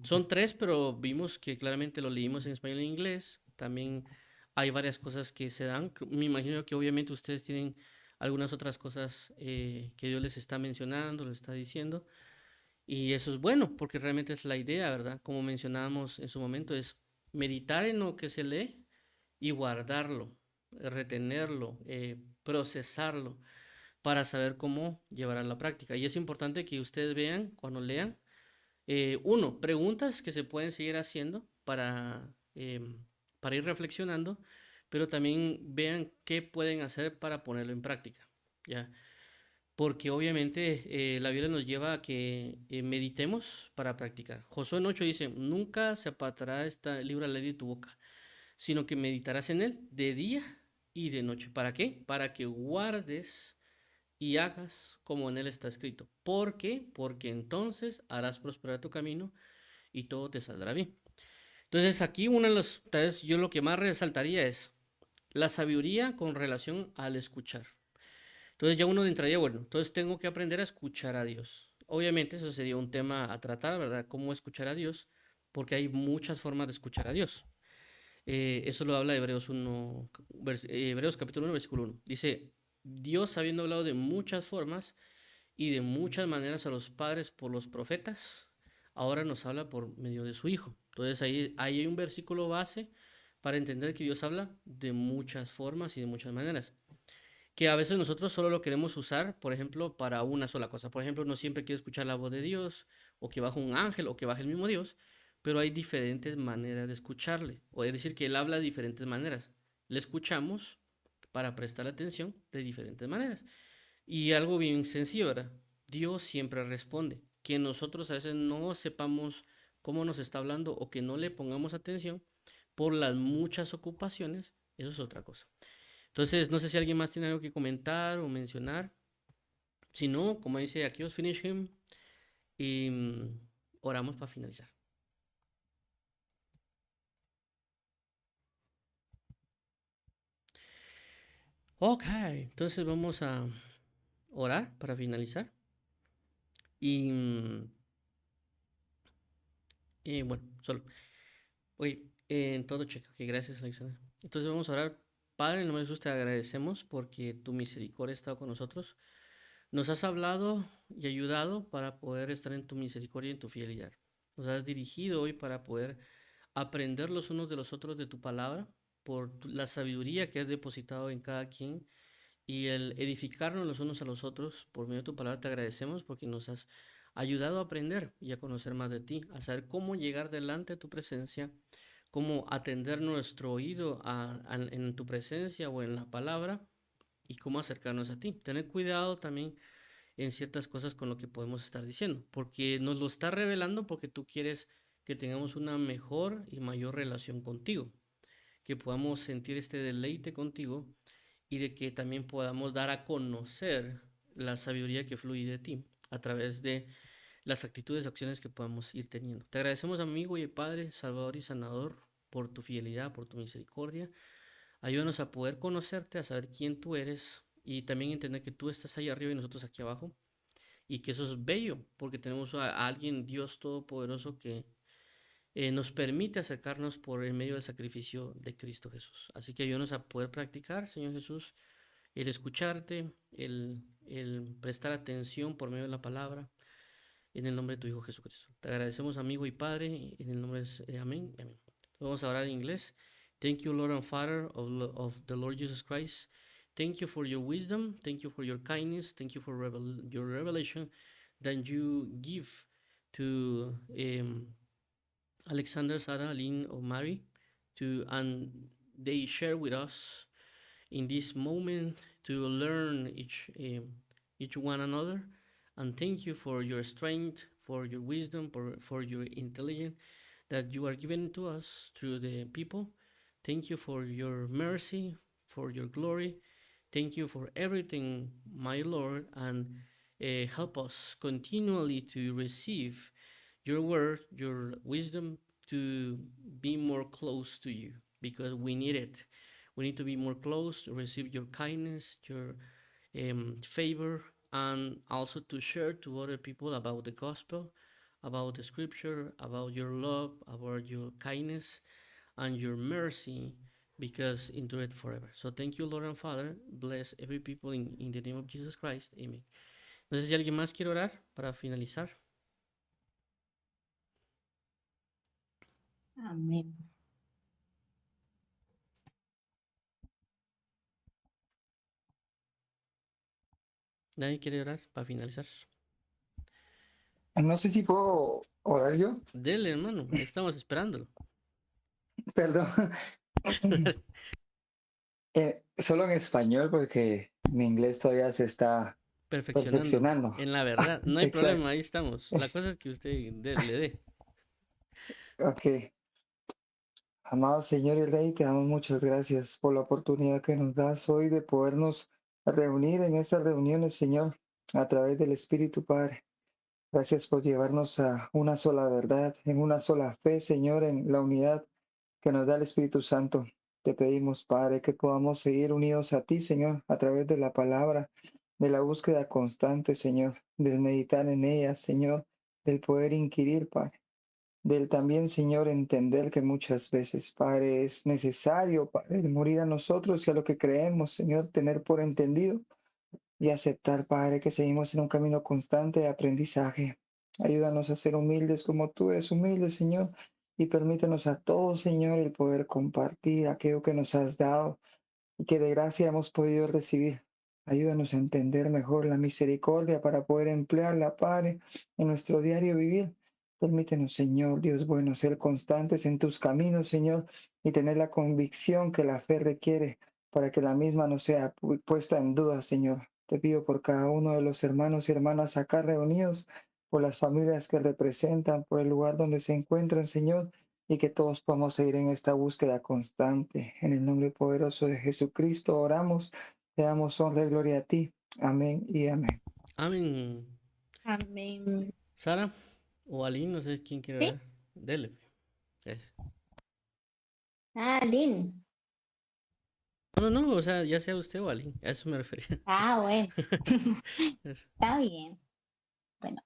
Son tres, pero vimos que claramente lo leímos en español e inglés. También hay varias cosas que se dan. Me imagino que obviamente ustedes tienen algunas otras cosas que Dios les está mencionando, les está diciendo. Y eso es bueno, porque realmente es la idea, ¿verdad? Como mencionábamos en su momento, es meditar en lo que se lee y guardarlo, retenerlo, procesarlo, para saber cómo llevar a la práctica. Y es importante que ustedes vean, cuando lean, preguntas que se pueden seguir haciendo para ir reflexionando, pero también vean qué pueden hacer para ponerlo en práctica, ¿ya? Porque obviamente la Biblia nos lleva a que meditemos para practicar. Josué 8 dice, nunca se apartará esta libro de la ley de tu boca, sino que meditarás en él de día y de noche. ¿Para qué? Para que guardes y hagas como en él está escrito. ¿Por qué? Porque entonces harás prosperar tu camino y todo te saldrá bien. Entonces aquí una de las, tal vez yo lo que más resaltaría es la sabiduría con relación al escuchar. Entonces ya uno entraría, bueno, entonces tengo que aprender a escuchar a Dios. Obviamente eso sería un tema a tratar, ¿verdad? Cómo escuchar a Dios, porque hay muchas formas de escuchar a Dios. Eso lo habla Hebreos 1, Hebreos capítulo 1, versículo 1. Dice, Dios habiendo hablado de muchas formas y de muchas maneras a los padres por los profetas, ahora nos habla por medio de su Hijo. Entonces ahí hay un versículo base para entender que Dios habla de muchas formas y de muchas maneras. Que a veces nosotros solo lo queremos usar, por ejemplo, para una sola cosa. Por ejemplo, uno siempre quiere escuchar la voz de Dios, o que baje un ángel, o que baje el mismo Dios, pero hay diferentes maneras de escucharle. O es decir, que Él habla de diferentes maneras. Le escuchamos para prestar atención de diferentes maneras. Y algo bien sencillo, ¿verdad? Dios siempre responde. Que nosotros a veces no sepamos cómo nos está hablando o que no le pongamos atención por las muchas ocupaciones, eso es otra cosa. Entonces, no sé si alguien más tiene algo que comentar o mencionar. Si no, como dice aquí, os finish him y oramos para finalizar. Ok, entonces vamos a orar para finalizar. Y, bueno, solo. Oye, en todo cheque. Ok, gracias, Alexander. Entonces vamos a orar. Padre, en nombre de Jesús te agradecemos porque tu misericordia ha estado con nosotros. Nos has hablado y ayudado para poder estar en tu misericordia y en tu fidelidad. Nos has dirigido hoy para poder aprender los unos de los otros de tu palabra, por la sabiduría que has depositado en cada quien y el edificarnos los unos a los otros por medio de tu palabra. Te agradecemos porque nos has ayudado a aprender y a conocer más de ti, a saber cómo llegar delante de tu presencia, cómo atender nuestro oído en tu presencia o en la palabra y cómo acercarnos a ti. Tener cuidado también en ciertas cosas con lo que podemos estar diciendo, porque nos lo está revelando porque tú quieres que tengamos una mejor y mayor relación contigo, que podamos sentir este deleite contigo y de que también podamos dar a conocer la sabiduría que fluye de ti a través de las actitudes y acciones que podamos ir teniendo. Te agradecemos, amigo y Padre, Salvador y Sanador, por tu fidelidad, por tu misericordia. Ayúdanos a poder conocerte, a saber quién tú eres y también entender que tú estás ahí arriba y nosotros aquí abajo. Y que eso es bello, porque tenemos a alguien, Dios Todopoderoso, que nos permite acercarnos por el medio del sacrificio de Cristo Jesús. Así que ayúdanos a poder practicar, Señor Jesús, el escucharte, el prestar atención por medio de la palabra, en el nombre de tu Hijo Jesucristo. Te agradecemos, amigo y Padre, en el nombre de amén y amén. Vamos a orar en inglés. Thank you, Lord and Father of the Lord Jesus Christ. Thank you for your wisdom. Thank you for your kindness. Thank you for your revelation that you give to Alexander, Sarah, Lynn, or Mary, and they share with us in this moment to learn each one another. And thank you for your strength, for your wisdom, for your intelligence that you are giving to us through the people. Thank you for your mercy, for your glory. Thank you for everything, my Lord, and help us continually to receive your word, your wisdom, to be more close to you, because we need it. We need to be more close to receive your kindness, your favor, and also to share to other people about the gospel, about the scripture, about your love, about your kindness, and your mercy, because endure it forever. So thank you, Lord and Father. Bless every people in the name of Jesus Christ. Amen. No sé si alguien más quiere orar para finalizar. Amén. ¿Nadie quiere orar para finalizar? No sé si puedo orar yo. Dele, hermano. Ahí estamos esperándolo. Perdón. Solo en español porque mi inglés todavía se está Perfeccionando. perfeccionando. En la verdad. No hay Exacto. problema. Ahí estamos. La cosa es que usted le dé. Ok. Amado Señor y Rey, te damos muchas gracias por la oportunidad que nos das hoy de podernos reunir en estas reuniones, Señor, a través del Espíritu Padre. Gracias por llevarnos a una sola verdad, en una sola fe, Señor, en la unidad que nos da el Espíritu Santo. Te pedimos, Padre, que podamos seguir unidos a ti, Señor, a través de la palabra, de la búsqueda constante, Señor, del meditar en ella, Señor, del poder inquirir, Padre, del también, Señor, entender que muchas veces, Padre, es necesario, Padre, morir a nosotros y a lo que creemos, Señor, tener por entendido y aceptar, Padre, que seguimos en un camino constante de aprendizaje. Ayúdanos a ser humildes como tú eres humilde, Señor, y permítenos a todos, Señor, el poder compartir aquello que nos has dado y que de gracia hemos podido recibir. Ayúdanos a entender mejor la misericordia para poder emplearla, Padre, en nuestro diario vivir. Permítenos, Señor, Dios bueno, ser constantes en tus caminos, Señor, y tener la convicción que la fe requiere para que la misma no sea puesta en duda, Señor. Te pido por cada uno de los hermanos y hermanas acá reunidos, por las familias que representan, por el lugar donde se encuentran, Señor, y que todos podamos seguir en esta búsqueda constante. En el nombre poderoso de Jesucristo oramos, te damos honra y gloria a ti. Amén y amén. Amén. Amén. Sara o Aline, no sé quién quiere Sí. orar. Dele. Gracias. Lynn. No, o sea, ya sea usted o Aline. A eso me refería. Bueno. Eso. Está bien. Bueno,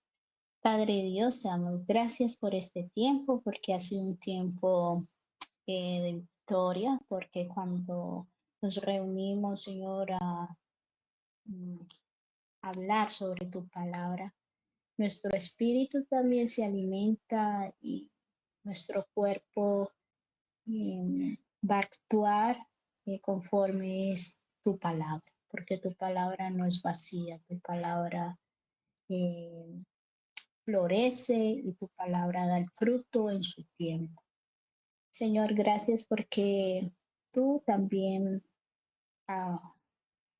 Padre Dios, damos gracias por este tiempo, porque ha sido un tiempo de victoria, porque cuando nos reunimos, Señor, hablar sobre tu palabra. Nuestro espíritu también se alimenta y nuestro cuerpo va a actuar conforme es tu palabra, porque tu palabra no es vacía, tu palabra eh, florece y tu palabra da el fruto en su tiempo. Señor, gracias porque tú también ah,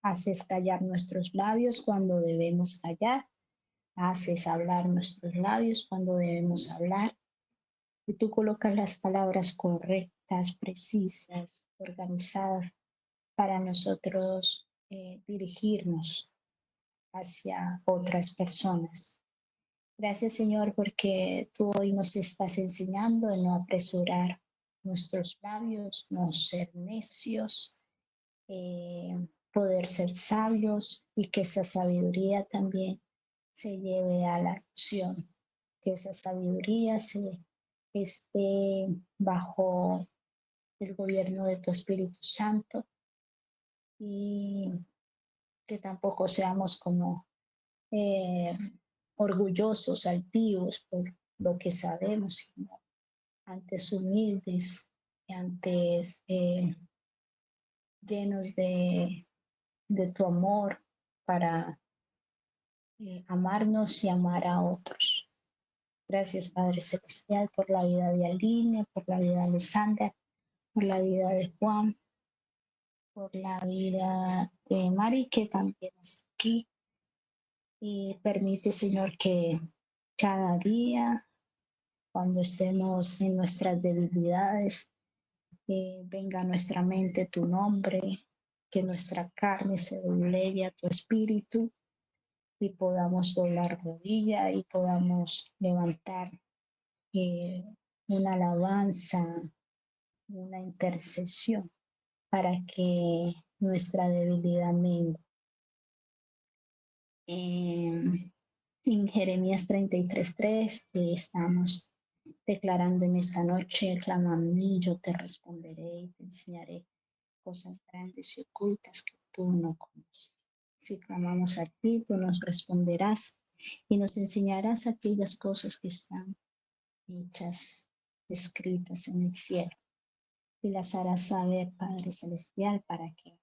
haces callar nuestros labios cuando debemos callar, haces hablar nuestros labios cuando debemos hablar, y tú colocas las palabras correctas, precisas, organizadas para nosotros dirigirnos hacia otras personas. Gracias, Señor, porque tú hoy nos estás enseñando a no apresurar nuestros labios, no ser necios, poder ser sabios y que esa sabiduría también se lleve a la acción, que esa sabiduría se esté bajo el gobierno de tu Espíritu Santo y que tampoco seamos como eh, orgullosos, altivos por lo que sabemos, sino antes humildes, antes llenos de tu amor para amarnos y amar a otros. Gracias, Padre Celestial, por la vida de Aline, por la vida de Alessandra, por la vida de Juan, por la vida de Mari, que también está aquí. Y permite, Señor, que cada día, cuando estemos en nuestras debilidades, venga a nuestra mente tu nombre, que nuestra carne se doblegue a tu espíritu y podamos doblar rodilla y podamos levantar eh, una alabanza, una intercesión para que nuestra debilidad mengue. En Jeremías 33:3 estamos declarando en esta noche: clama a mí, yo te responderé y te enseñaré cosas grandes y ocultas que tú no conoces. Si clamamos a ti, tú nos responderás y nos enseñarás aquellas cosas que están hechas, escritas en el cielo, y las harás saber, Padre Celestial, para que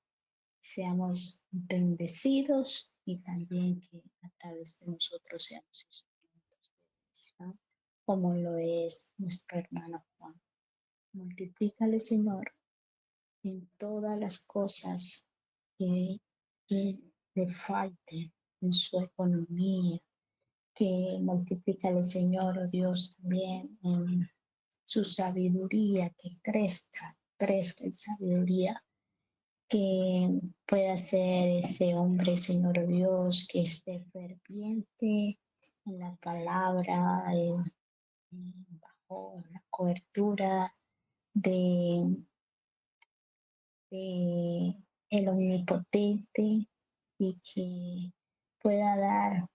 seamos bendecidos y también que a través de nosotros seamos instrumentos de bendición, como lo es nuestro hermano Juan. Multiplícale, Señor, en todas las cosas que le falten en su economía, que multiplícale, Señor, oh Dios, también en su sabiduría, que crezca en sabiduría, que pueda ser ese hombre, Señor oh Dios, que esté ferviente en la palabra, bajo la cobertura de, de el omnipotente, y que pueda dar,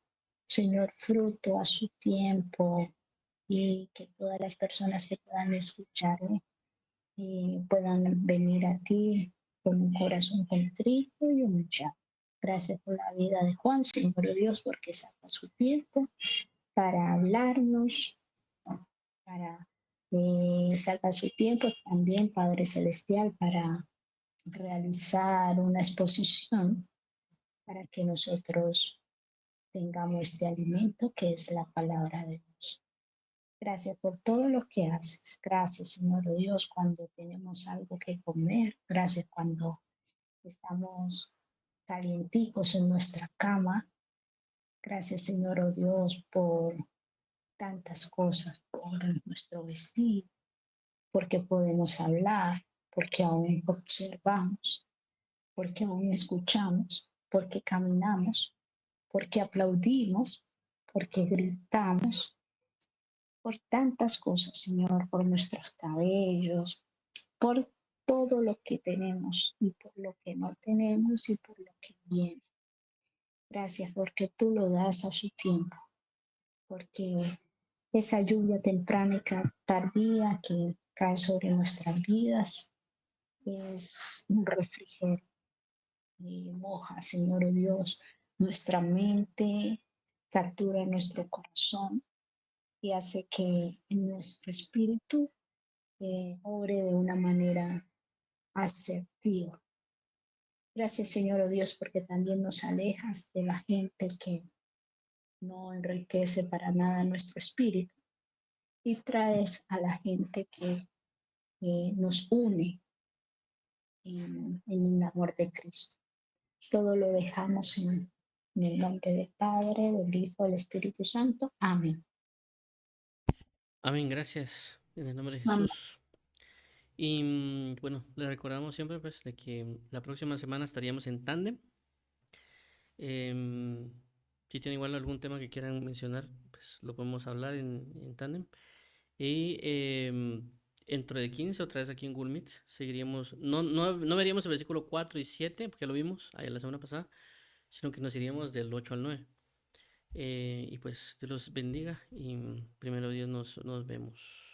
Señor, fruto a su tiempo, y que todas las personas que puedan escucharle puedan venir a ti con un corazón contrito y humillado. Gracias por la vida de Juan, Señor Dios, porque saca su tiempo para hablarnos, para saca su tiempo también, Padre Celestial, para realizar una exposición para que nosotros tengamos este alimento que es la palabra de Dios. Gracias por todo lo que haces. Gracias, Señor Dios, cuando tenemos algo que comer. Gracias cuando estamos calienticos en nuestra cama. Gracias, Señor oh Dios, por tantas cosas, por nuestro vestido, porque podemos hablar, porque aún observamos, porque aún escuchamos, porque caminamos, porque aplaudimos, porque gritamos, por tantas cosas, Señor, por nuestros cabellos, por todo lo que tenemos y por lo que no tenemos y por lo que viene. Gracias porque tú lo das a su tiempo, porque esa lluvia temprana y tardía que cae sobre nuestras vidas es un refrigerio y moja, Señor Dios, nuestra mente, captura nuestro corazón y hace que en nuestro espíritu obre de una manera asertiva. Gracias, Señor, oh Dios, porque también nos alejas de la gente que no enriquece para nada nuestro espíritu y traes a la gente que nos une en el amor de Cristo. Todo lo dejamos en el nombre del Padre, del Hijo, del Espíritu Santo. Amén. Amén, gracias. En el nombre de Amén. Jesús. Y bueno, le recordamos siempre pues de que la próxima semana estaríamos en tándem. Em, si tienen igual algún tema que quieran mencionar, pues lo podemos hablar en tándem. Y dentro de 15, otra vez aquí en Google Meet, seguiríamos, no veríamos el versículo 4 y 7, porque lo vimos ahí la semana pasada, sino que nos iríamos del 8 al 9. Y pues Dios los bendiga y primero Dios nos vemos.